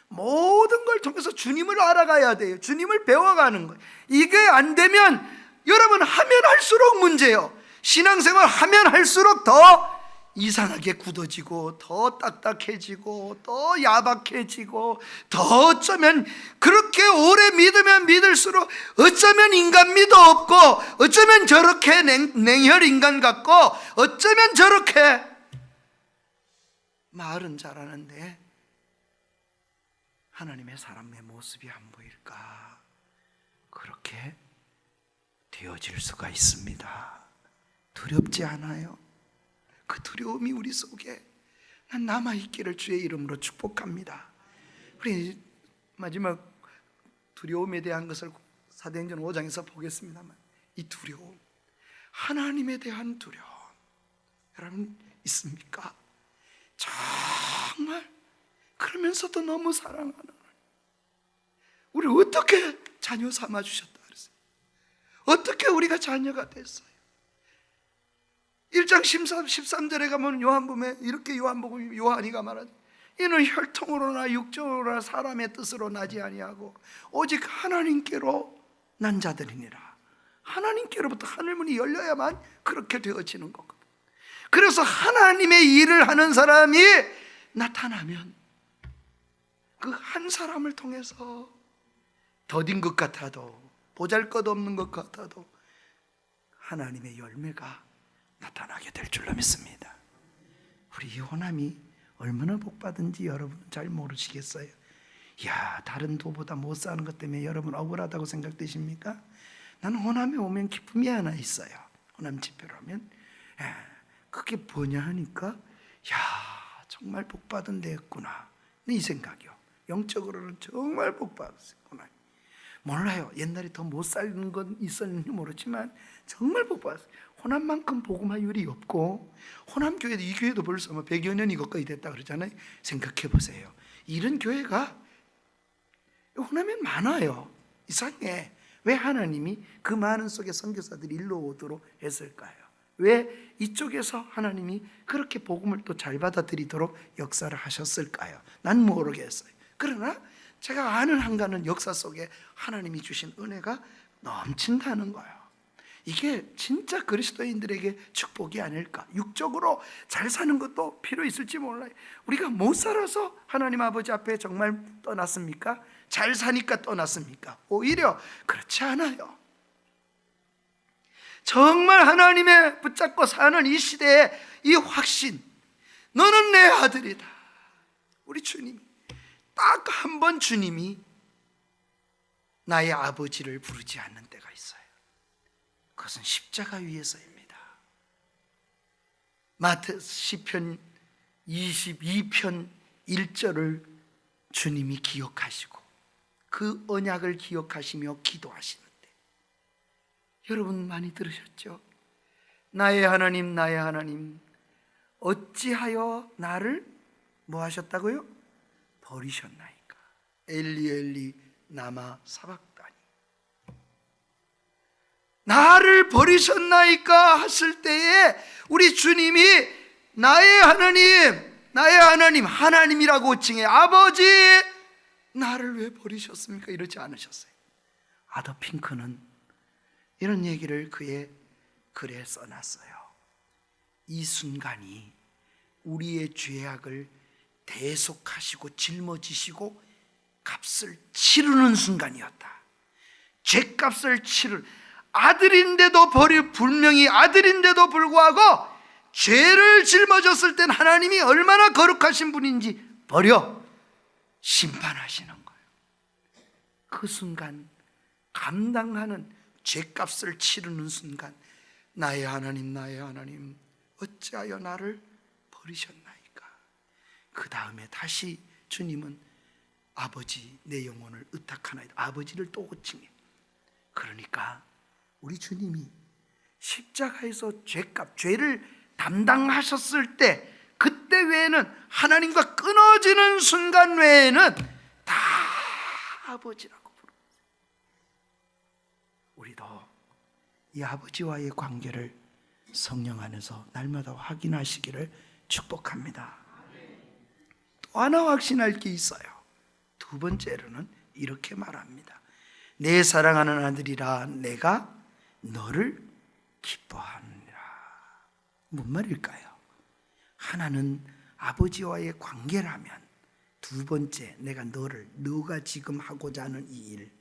모든 걸 통해서 주님을 알아가야 돼요. 주님을 배워가는 거예요. 이게 안 되면 여러분 하면 할수록 문제예요. 신앙생활 하면 할수록 더 이상하게 굳어지고 더 딱딱해지고 더 야박해지고 더 어쩌면 그렇게 오래 믿으면 믿을수록 어쩌면 인간미도 없고 어쩌면 저렇게 냉혈 인간 같고 어쩌면 저렇게 말은 잘하는데 하나님의 사람의 모습이 안 보일까? 그렇게 되어질 수가 있습니다. 두렵지 않아요? 그 두려움이 우리 속에 남아있기를 주의 이름으로 축복합니다. 우리 마지막 두려움에 대한 것을 사도행전 5장에서 보겠습니다만, 이 두려움, 하나님에 대한 두려움 여러분 있습니까? 정말 그러면서도 너무 사랑하는 우리 어떻게 자녀 삼아 주셨다 그랬어요? 어떻게 우리가 자녀가 됐어요? 1장 13절에 가면 요한복음에 이렇게 요한이가 말하죠. 이는 혈통으로나 육정으로나 사람의 뜻으로 나지 아니하고 오직 하나님께로 난 자들이니라. 하나님께로부터 하늘문이 열려야만 그렇게 되어지는 거거든. 그래서 하나님의 일을 하는 사람이 나타나면 그 한 사람을 통해서 더딘 것 같아도 보잘것없는 것 같아도 하나님의 열매가 나타나게 될 줄로 믿습니다. 우리 이호남이 얼마나 복받은지 여러분은 잘 모르시겠어요. 야, 다른 도보다 못 사는 것 때문에 여러분 억울하다고 생각되십니까? 나는 호남에 오면 기쁨이 하나 있어요. 호남 집회를 하면 그게 뭐냐 하니까 야, 정말 복받은 데였구나 이 생각이요. 영적으로는 정말 복받았어요. 호남. 몰라요. 옛날에 더 못 사는 건 있었는지 모르지만 정말 복받았어요. 호남만큼 복음화율이 없고, 호남 교회도, 이 교회도 벌써 100여 년이 가까이 됐다 그러잖아요. 생각해 보세요. 이런 교회가 호남에 많아요. 이상해. 왜 하나님이 그 많은 속에 선교사들이 일로 오도록 했을까요? 왜 이쪽에서 하나님이 그렇게 복음을 또 잘 받아들이도록 역사를 하셨을까요? 난 모르겠어요. 그러나 제가 아는 한가는 역사 속에 하나님이 주신 은혜가 넘친다는 거예요. 이게 진짜 그리스도인들에게 축복이 아닐까. 육적으로 잘 사는 것도 필요 있을지 몰라요. 우리가 못 살아서 하나님 아버지 앞에 정말 떠났습니까? 잘 사니까 떠났습니까? 오히려 그렇지 않아요. 정말 하나님의 붙잡고 사는 이 시대에 이 확신, 너는 내 아들이다. 우리 주님이 딱 한 번 주님이 나의 아버지를 부르지 않는 때가 있어요. 그것은 십자가 위에서입니다. 마태 시편 22편 1절을 주님이 기억하시고 그 언약을 기억하시며 기도하시는데, 여러분 많이 들으셨죠? 나의 하나님, 나의 하나님, 어찌하여 나를 뭐 하셨다고요? 버리셨나이까. 엘리 엘리 나마 사박다니. 나를 버리셨나이까 하실 때에 우리 주님이 나의 하나님, 나의 하나님, 하나님이라고 칭해. 아버지, 나를 왜 버리셨습니까? 이러지 않으셨어요. 아더 핑크는 이런 얘기를 그의 글에 써놨어요. 이 순간이 우리의 죄악을 대속하시고 짊어지시고 값을 치르는 순간이었다. 죄값을 치를 아들인데도 분명히 아들인데도 불구하고 죄를 짊어졌을 땐 하나님이 얼마나 거룩하신 분인지 버려 심판하시는 거예요. 그 순간 감당하는 죄값을 치르는 순간, 나의 하나님, 나의 하나님, 어찌하여 나를 버리셨나이까. 그 다음에 다시 주님은 아버지, 내 영혼을 의탁하나이다. 아버지를 또 호칭해. 그러니까 우리 주님이 십자가에서 죄를 담당하셨을 때, 그때 외에는, 하나님과 끊어지는 순간 외에는 다 아버지라고 부릅니다. 우리도 이 아버지와의 관계를 성령 안에서 날마다 확인하시기를 축복합니다. 또 하나 확신할 게 있어요. 두 번째로는 이렇게 말합니다. 내 사랑하는 아들이라 내가 너를 기뻐하느니라. 뭔 말일까요? 하나는 아버지와의 관계라면, 두 번째 내가 너가 지금 하고자 하는 이 일,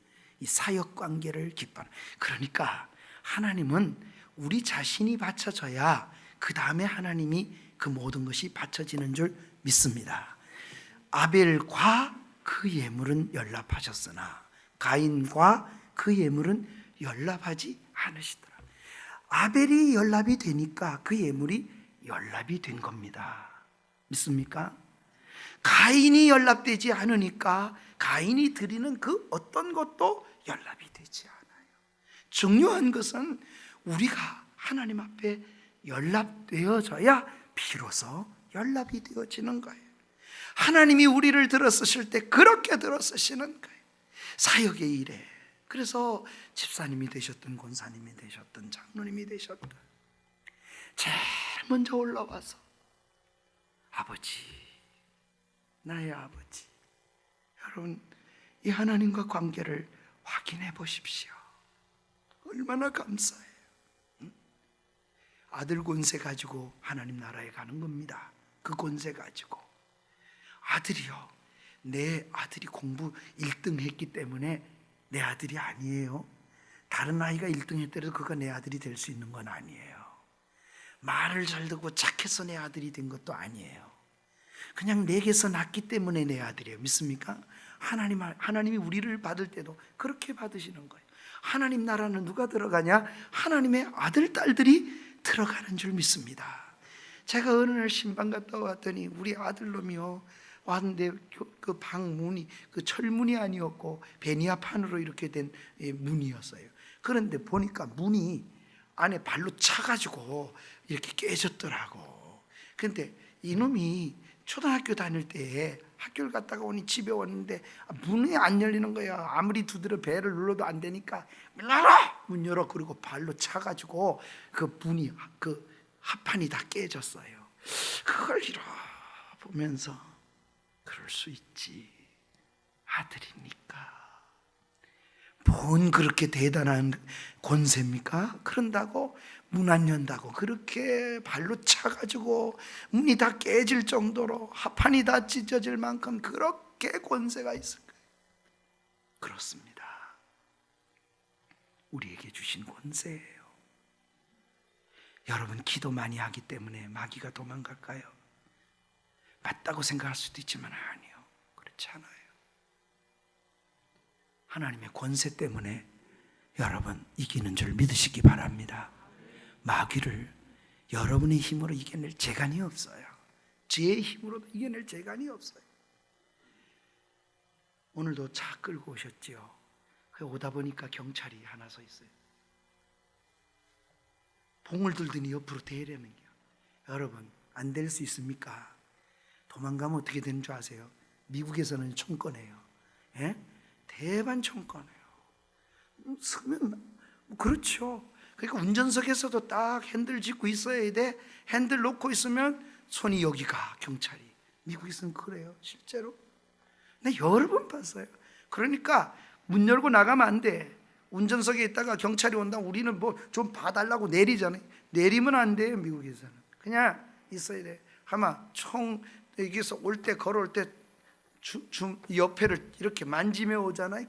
이 사역 관계를 기뻐하는. 그러니까 하나님은 우리 자신이 바쳐져야 그 다음에 하나님이 그 모든 것이 바쳐지는 줄 믿습니다. 아벨과 그 예물은 연락하셨으나 가인과 그 예물은 연락하지 않으시더라. 아벨이 연락이 되니까 그 예물이 연락이 된 겁니다. 믿습니까? 가인이 연락되지 않으니까 가인이 드리는 그 어떤 것도 연락이 되지 않아요. 중요한 것은 우리가 하나님 앞에 연락되어져야 비로소 연락이 되어지는 거예요. 하나님이 우리를 들어쓰실 때 그렇게 들어쓰시는 거예요. 사역의 일에. 그래서 집사님이 되셨든 권사님이 되셨든 장로님이 되셨든 제일 먼저 올라와서 아버지, 나의 아버지, 여러분 이 하나님과 관계를 확인해 보십시오. 얼마나 감사해요. 아들 권세 가지고 하나님 나라에 가는 겁니다. 그 권세 가지고. 아들이요, 내 아들이 공부 1등 했기 때문에 내 아들이 아니에요. 다른 아이가 1등 했더라도 그가 내 아들이 될 수 있는 건 아니에요. 말을 잘 듣고 착해서 내 아들이 된 것도 아니에요. 그냥 내게서 났기 때문에 내 아들이에요. 믿습니까? 하나님이 우리를 받을 때도 그렇게 받으시는 거예요. 하나님 나라는 누가 들어가냐? 하나님의 아들, 딸들이 들어가는 줄 믿습니다. 제가 어느 날 신방 갔다 왔더니 우리 아들놈이요 왔는데 그 방문이 그 철문이 아니었고 베니아판으로 이렇게 된 문이었어요. 그런데 보니까 문이 안에 발로 차가지고 이렇게 깨졌더라고. 근데 이놈이 초등학교 다닐 때 학교를 갔다가 오니 집에 왔는데 문이 안 열리는 거야. 아무리 두드려 배를 눌러도 안 되니까 문 열어! 문 열어! 그리고 발로 차가지고 그 문이 그 합판이 다 깨졌어요. 그걸 이러 보면서 그럴 수 있지. 아들이니까. 뭔 그렇게 대단한 권세입니까? 그런다고 문 안 연다고 그렇게 발로 차가지고 문이 다 깨질 정도로 합판이 다 찢어질 만큼 그렇게 권세가 있을까요? 그렇습니다. 우리에게 주신 권세예요. 여러분 기도 많이 하기 때문에 마귀가 도망갈까요? 맞다고 생각할 수도 있지만 아니요, 그렇지 않아요. 하나님의 권세 때문에 여러분 이기는 줄 믿으시기 바랍니다. 마귀를 여러분의 힘으로 이겨낼 재간이 없어요. 제 힘으로도 이겨낼 재간이 없어요. 오늘도 차 끌고 오셨지요. 오다 보니까 경찰이 하나 서 있어요. 봉을 들더니 옆으로 대려는 거예요. 여러분 안 될 수 있습니까? 도망가면 어떻게 되는 줄 아세요? 미국에서는 총 꺼내요. 예? 대반 총 꺼내요. 서면 그렇죠. 그러니까 운전석에서도 딱 핸들 짚고 있어야 돼. 핸들 놓고 있으면 손이 여기 가, 경찰이. 미국에서는 그래요, 실제로. 나 여러 번 봤어요. 그러니까 문 열고 나가면 안 돼. 운전석에 있다가 경찰이 온다, 우리는 뭐 좀 봐달라고 내리잖아요. 내리면 안 돼요, 미국에서는. 그냥 있어야 돼. 아마 총 여기서 올 때, 걸어올 때 옆에를 이렇게 만지며 오잖아요.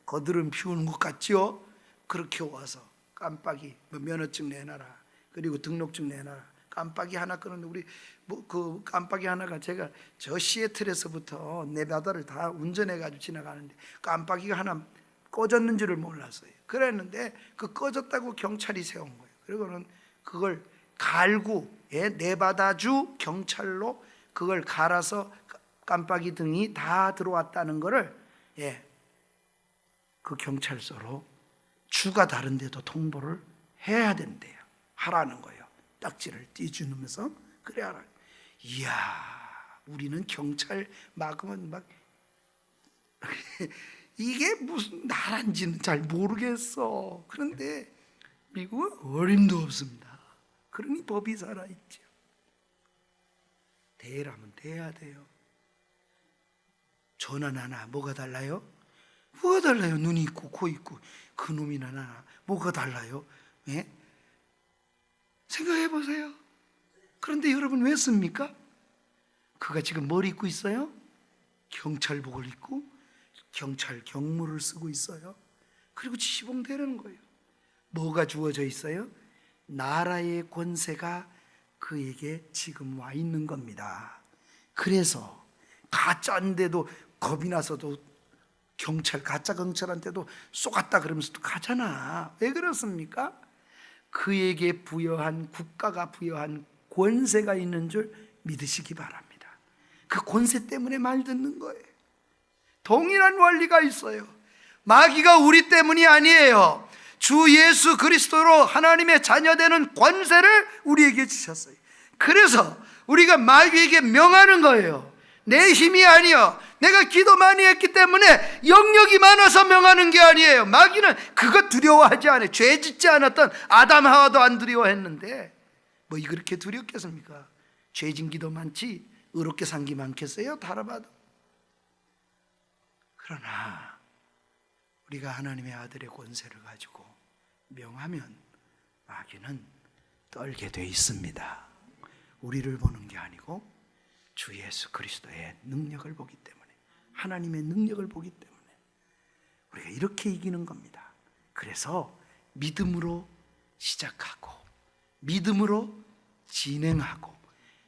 거드름 피우는 것 같죠? 그렇게 와서 깜빡이 뭐 면허증 내놔라, 그리고 등록증 내놔라. 깜빡이 하나 끄는데 우리 뭐 그 깜빡이 하나가 제가 저 시애틀에서부터 네바다를 다 운전해가지고 지나가는데 깜빡이가 하나 꺼졌는지를 몰랐어요. 그랬는데 그 꺼졌다고 경찰이 세운 거예요. 그리고는 그걸 갈고 네바다주 경찰로 그걸 갈아서 깜빡이 등이 다 들어왔다는 거를 그 경찰서로 주가 다른데도 통보를 해야 된대요. 하라는 거예요. 딱지를 띄주면서 그래 하라. 이야, 우리는 경찰 막으면 막 이게 무슨 나라인지는 잘 모르겠어. 그런데 미국은 어림도 없습니다. 그러니 법이 살아있죠. 대라면 대야 돼요. 저나 나나 뭐가 달라요? 뭐가 달라요? 눈이 있고 코 있고 그놈이나 나나 뭐가 달라요? 예? 생각해 보세요. 그런데 여러분 왜 씁니까? 그가 지금 뭘 입고 있어요? 경찰복을 입고 경찰 경무를 쓰고 있어요. 그리고 지시봉되는 거예요. 뭐가 주어져 있어요? 나라의 권세가 그에게 지금 와 있는 겁니다. 그래서 가짜인데도 겁이 나서도 가짜 경찰한테도 쏘갔다 그러면서도 가잖아. 왜 그렇습니까? 그에게 부여한, 국가가 부여한 권세가 있는 줄 믿으시기 바랍니다. 그 권세 때문에 말 듣는 거예요. 동일한 원리가 있어요. 마귀가 우리 때문이 아니에요. 주 예수 그리스도로 하나님의 자녀되는 권세를 우리에게 주셨어요. 그래서 우리가 마귀에게 명하는 거예요. 내 힘이 아니요, 내가 기도 많이 했기 때문에 영역이 많아서 명하는 게 아니에요. 마귀는 그것 두려워하지 않아요. 죄 짓지 않았던 아담 하와도 안 두려워했는데 뭐 그렇게 두렵겠습니까? 죄진 기도 많지 의롭게 산 기 많겠어요? 달아봐도. 그러나 우리가 하나님의 아들의 권세를 가지고 명하면 마귀는 떨게 돼 있습니다. 우리를 보는 게 아니고 주 예수 그리스도의 능력을 보기 때문에, 하나님의 능력을 보기 때문에 우리가 이렇게 이기는 겁니다. 그래서 믿음으로 시작하고 믿음으로 진행하고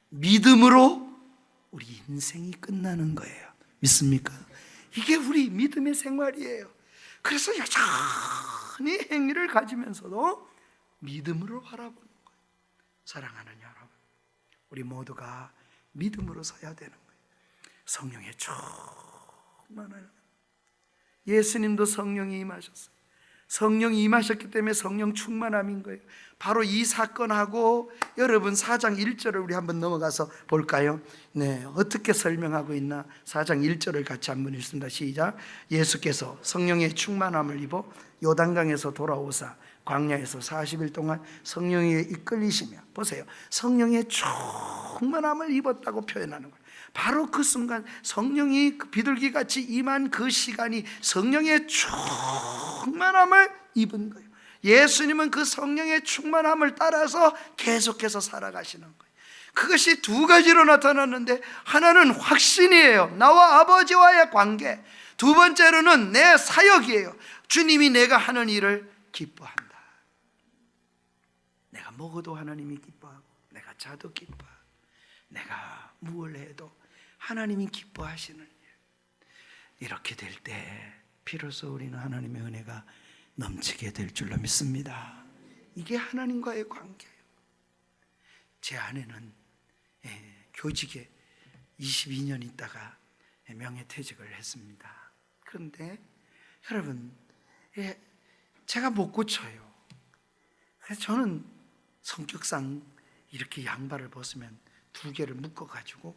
믿음으로 우리 인생이 끝나는 거예요. 믿습니까? 이게 우리 믿음의 생활이에요. 그래서 여전히 행위를 가지면서도 믿음으로 바라보는 거예요. 사랑하는 여러분, 우리 모두가 믿음으로 서야 되는 거예요. 성령의 충만한, 예수님도 성령이 임하셨어요. 성령이 임하셨기 때문에 성령 충만함인 거예요. 바로 이 사건하고 여러분 4장 1절을 우리 한번 넘어가서 볼까요? 네, 어떻게 설명하고 있나? 4장 1절을 같이 한번 읽습니다. 시작. 예수께서 성령의 충만함을 입어 요단강에서 돌아오사 광야에서 40일 동안 성령에 이끌리시며, 보세요, 성령의 충만함을 입었다고 표현하는 거예요. 바로 그 순간 성령이 비둘기같이 임한 그 시간이 성령의 충만함을 입은 거예요. 예수님은 그 성령의 충만함을 따라서 계속해서 살아가시는 거예요. 그것이 두 가지로 나타났는데, 하나는 확신이에요. 나와 아버지와의 관계. 두 번째로는 내 사역이에요. 주님이 내가 하는 일을 기뻐한다. 내가 먹어도 하나님이 기뻐하고, 내가 자도 기뻐하고, 내가 무엇을 해도 하나님이 기뻐하시는 일. 이렇게 될 때 비로소 우리는 하나님의 은혜가 넘치게 될 줄로 믿습니다. 이게 하나님과의 관계예요. 제 아내는 교직에 22년 있다가 명예퇴직을 했습니다. 그런데 여러분, 제가 못 고쳐요. 그래서 저는 성격상 이렇게 양발을 벗으면 2개를 묶어가지고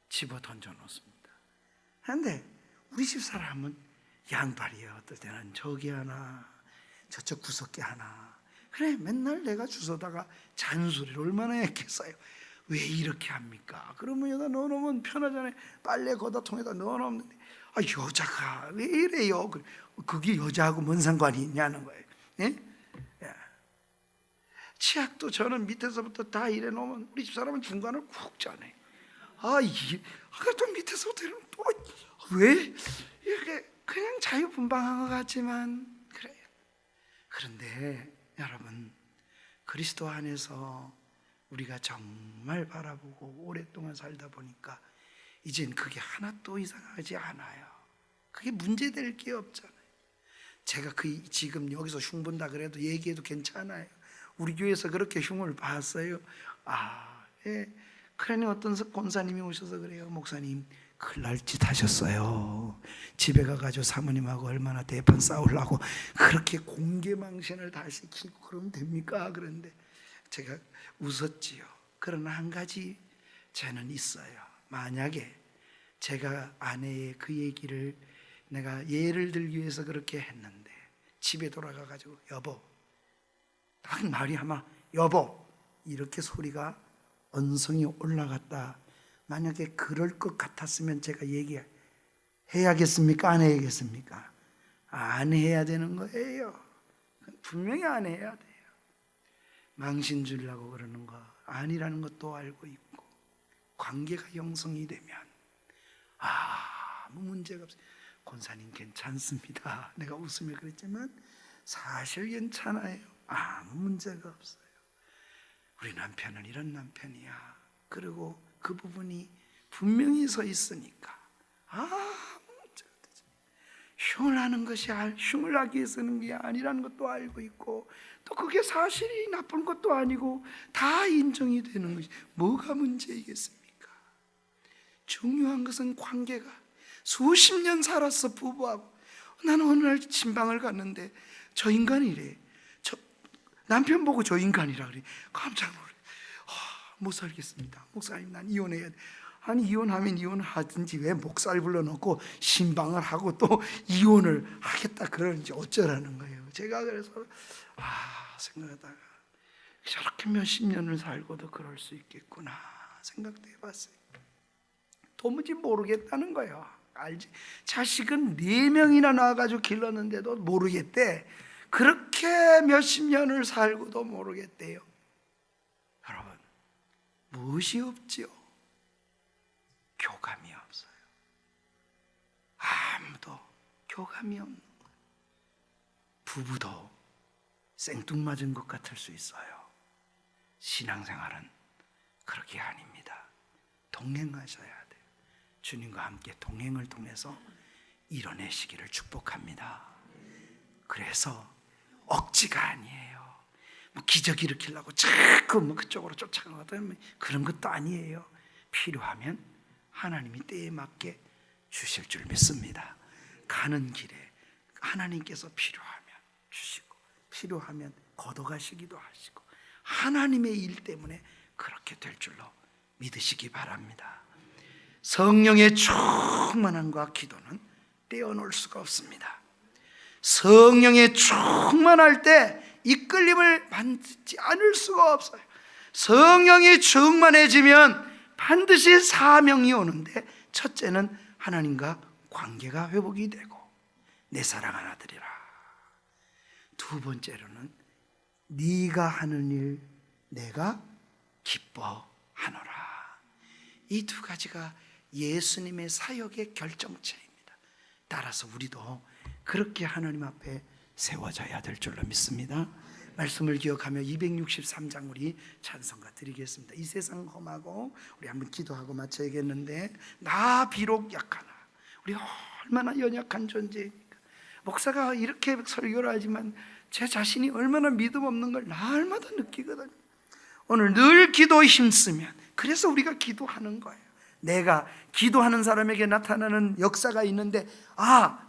집어 던져 놓습니다. 그런데 우리 집 사람은 양발이에요. 어떨 때는 저기 하나, 저쪽 구석에 하나. 그래, 맨날 내가 주워다가 잔소리를 얼마나 했겠어요. 왜 이렇게 합니까? 그러면 여기다 넣어놓으면 편하잖아요. 빨래 거다 통에다 넣어놓는데, 여자가 왜 이래요? 그게 여자하고 뭔 상관이 있냐는 거예요. 예? 치약도 저는 밑에서부터 다 이래 놓으면 우리 집 사람은 중간을 쿡 짜네. 또 밑에서부터 이러면 또 왜 이렇게 그냥 자유분방한 것 같지만 그래요. 그런데 여러분, 그리스도 안에서 우리가 정말 바라보고 오랫동안 살다 보니까 이젠 그게 하나도 이상하지 않아요. 그게 문제될 게 없잖아요. 제가 지금 여기서 흉 본다 그래도 얘기해도 괜찮아요. 우리 교회에서 그렇게 흉을 봤어요. 그러니 어떤 권사님이 오셔서 그래요. 목사님, 큰일 날 짓 하셨어요. 집에 가가지고 사모님하고 얼마나 대판 싸우려고 그렇게 공개망신을 다 시키고 그러면 됩니까? 그런데 제가 웃었지요. 그러나 한 가지 죄는 있어요. 만약에 제가 아내의 그 얘기를 내가 예를 들기 위해서 그렇게 했는데 집에 돌아가가지고 여보, 딱 말이 아마 여보 이렇게 소리가 언성이 올라갔다. 만약에 그럴 것 같았으면 제가 얘기해야겠습니까? 안 해야겠습니까? 안 해야 되는 거예요. 분명히 안 해야 돼요. 망신 주려고 그러는 거 아니라는 것도 알고 있고, 관계가 형성이 되면 아무 문제가 없어요. 권사님 괜찮습니다. 내가 웃으며 그랬지만 사실 괜찮아요. 아무 문제가 없어요. 우리 남편은 이런 남편이야. 그리고 그 부분이 분명히 서 있으니까 흉을 하는 것이 흉을 하기 위해서 하는 게 아니라는 것도 알고 있고, 또 그게 사실이 나쁜 것도 아니고 다 인정이 되는 것이 뭐가 문제이겠습니까? 중요한 것은 관계가. 수십 년 살았어 부부하고. 나는 어느 날 친방을 갔는데 저 인간이래. 남편 보고 저 인간이라 그래. 깜짝 놀래. 못 살겠습니다. 목사님, 난 이혼해야 돼. 아니, 이혼하면 이혼하든지 왜 목사를 불러놓고 신방을 하고 또 이혼을 하겠다 그러는지 어쩌라는 거예요. 제가 그래서 생각하다가 저렇게 몇십 년을 살고도 그럴 수 있겠구나 생각도 해봤어요. 도무지 모르겠다는 거예요. 알지? 자식은 4명이나 낳아가지고 길렀는데도 모르겠대. 그렇게 몇십 년을 살고도 모르겠대요. 여러분, 무엇이 없지요? 교감이 없어요. 아무도 교감이 없는 거예요. 부부도 생뚱맞은 것 같을 수 있어요. 신앙생활은 그렇게 아닙니다. 동행하셔야 돼요. 주님과 함께 동행을 통해서 이뤄내시기를 축복합니다. 그래서 억지가 아니에요. 뭐 기적 일으키려고 자꾸 그쪽으로 쫓아가거든, 그런 것도 아니에요. 필요하면 하나님이 때에 맞게 주실 줄 믿습니다. 가는 길에 하나님께서 필요하면 주시고, 필요하면 걷어가시기도 하시고, 하나님의 일 때문에 그렇게 될 줄로 믿으시기 바랍니다. 성령의 충만함과 기도는 떼어놓을 수가 없습니다. 성령의 충만할 때 이끌림을 받지 않을 수가 없어요. 성령이 충만해지면 반드시 사명이 오는데, 첫째는 하나님과 관계가 회복이 되고 내 사랑하는 아들이라. 두 번째로는 네가 하는 일 내가 기뻐하노라. 이 두 가지가 예수님의 사역의 결정체입니다. 따라서 우리도 그렇게 하나님 앞에 세워져야 될 줄로 믿습니다. 말씀을 기억하며 263장 우리 찬송가 드리겠습니다. 이 세상 험하고, 우리 한번 기도하고 마쳐야겠는데, 나 비록 약하나. 우리 얼마나 연약한 존재입니까? 목사가 이렇게 설교를 하지만 제 자신이 얼마나 믿음 없는 걸 날마다 느끼거든요. 오늘 늘 기도에 힘쓰면, 그래서 우리가 기도하는 거예요. 내가 기도하는 사람에게 나타나는 역사가 있는데,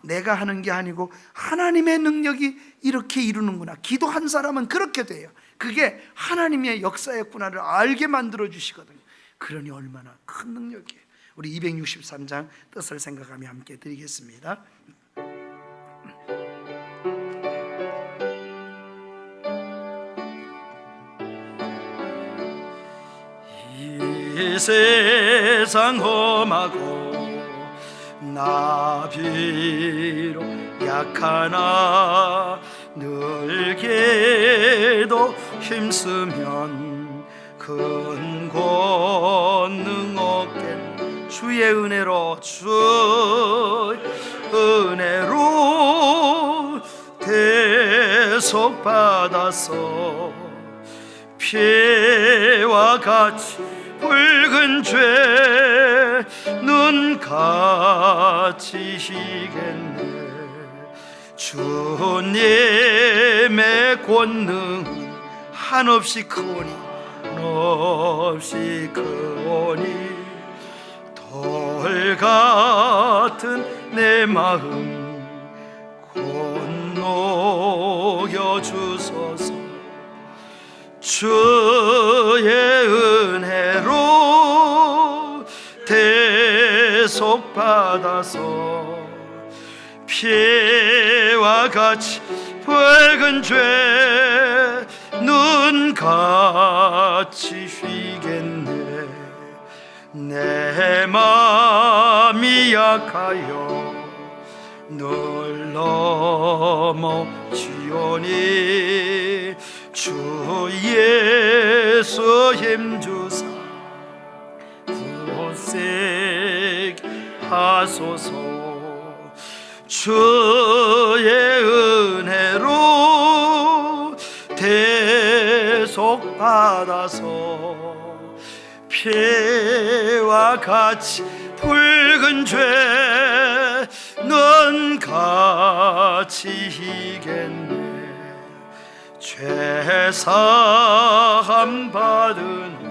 내가 하는 게 아니고 하나님의 능력이 이렇게 이루는구나. 기도한 사람은 그렇게 돼요. 그게 하나님의 역사였구나를 알게 만들어 주시거든요. 그러니 얼마나 큰 능력이에요. 우리 263장 뜻을 생각하며 함께 드리겠습니다. 이 세상 험하고 나 비록 약하나 늘게도 힘쓰면 큰 권능 얻겠네. 주의 은혜로, 주의 은혜로 대속받아서 피와 같이 붉은 죄 눈같이 희겠네. 주님의 권능은 한없이 크오니, 한없이 크오니, 돌 같은 내 마음 곧녹여 주소서. 주의 은혜로 대속받아서 피와 같이 붉은 죄 눈같이 휘겠네. 내 맘이 약하여 늘 넘어지오니, 주 예수 힘주사 구원세게 하소서. 주의 은혜로 대속받아서 피와 같이 붉은 죄는 갚히겠네. 죄 사함 받은 후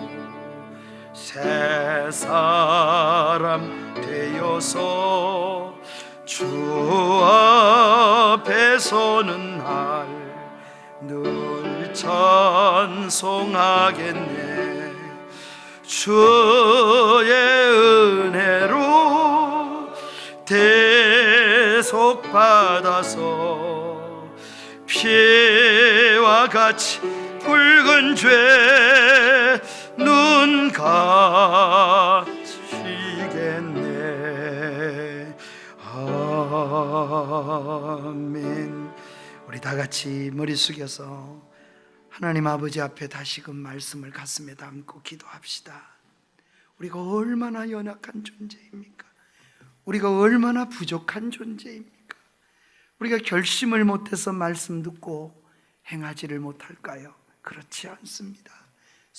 새 사람 되어서 주 앞에 서는 날 늘 찬송하겠네. 주의 은혜로 대속받아서 피와 같이 붉은 죄 눈 감히겠네. 아멘. 우리 다 같이 머리 숙여서 하나님 아버지 앞에 다시금 말씀을 가슴에 담고 기도합시다. 우리가 얼마나 연약한 존재입니까? 우리가 얼마나 부족한 존재입니까? 우리가 결심을 못해서 말씀 듣고 행하지를 못할까요? 그렇지 않습니다.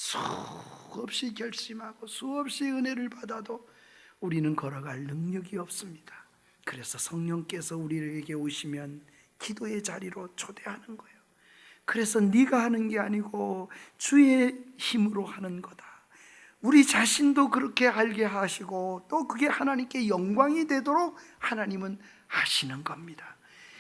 수없이 결심하고 수없이 은혜를 받아도 우리는 걸어갈 능력이 없습니다. 그래서 성령께서 우리에게 오시면 기도의 자리로 초대하는 거예요. 그래서 네가 하는 게 아니고 주의 힘으로 하는 거다. 우리 자신도 그렇게 알게 하시고 또 그게 하나님께 영광이 되도록 하나님은 하시는 겁니다.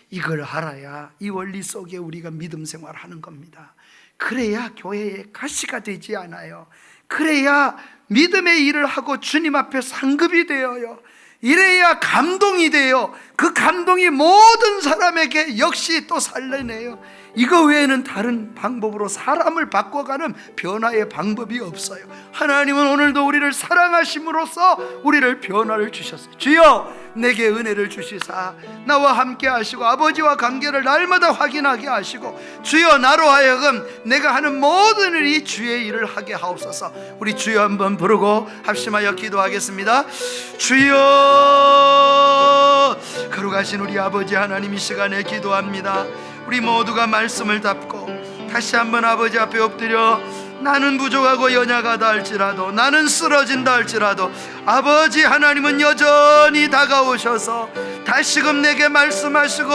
이걸 알아야 이 원리 속에 우리가 믿음 생활하는 겁니다. 그래야 교회의 가시가 되지 않아요. 그래야 믿음의 일을 하고 주님 앞에 상급이 되어요. 이래야 감동이 돼요. 그 감동이 모든 사람에게 역시 또 살려내요. 이거 외에는 다른 방법으로 사람을 바꿔가는 변화의 방법이 없어요. 하나님은 오늘도 우리를 사랑하심으로써 우리를 변화를 주셨어요. 주여 내게 은혜를 주시사 나와 함께 하시고 아버지와 관계를 날마다 확인하게 하시고 주여 나로 하여금 내가 하는 모든 일이 주의 일을 하게 하옵소서. 우리 주여 한번 부르고 합심하여 기도하겠습니다. 주여, 거룩하신 우리 아버지 하나님, 이 시간에 기도합니다. 우리 모두가 말씀을 답고 다시 한번 아버지 앞에 엎드려 나는 부족하고 연약하다 할지라도, 나는 쓰러진다 할지라도 아버지 하나님은 여전히 다가오셔서 다시금 내게 말씀하시고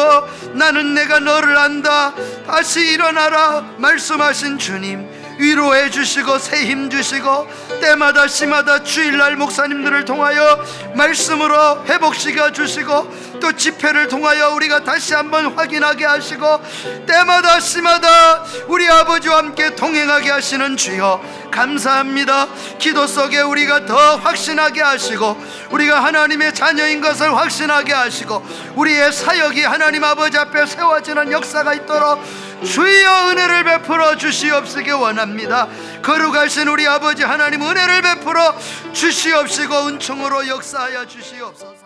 나는 내가 너를 안다, 다시 일어나라 말씀하신 주님, 위로해 주시고 새 힘 주시고 때마다 시마다 주일날 목사님들을 통하여 말씀으로 회복시켜 주시고 또 집회를 통하여 우리가 다시 한번 확인하게 하시고 때마다 시마다 우리 아버지와 함께 동행하게 하시는 주여 감사합니다. 기도 속에 우리가 더 확신하게 하시고 우리가 하나님의 자녀인 것을 확신하게 하시고 우리의 사역이 하나님 아버지 앞에 세워지는 역사가 있도록 주여 은혜를 베풀어 주시옵시기 원합니다. 거룩하신 우리 아버지 하나님, 은혜를 베풀어 주시옵시고 은총으로 역사하여 주시옵소서.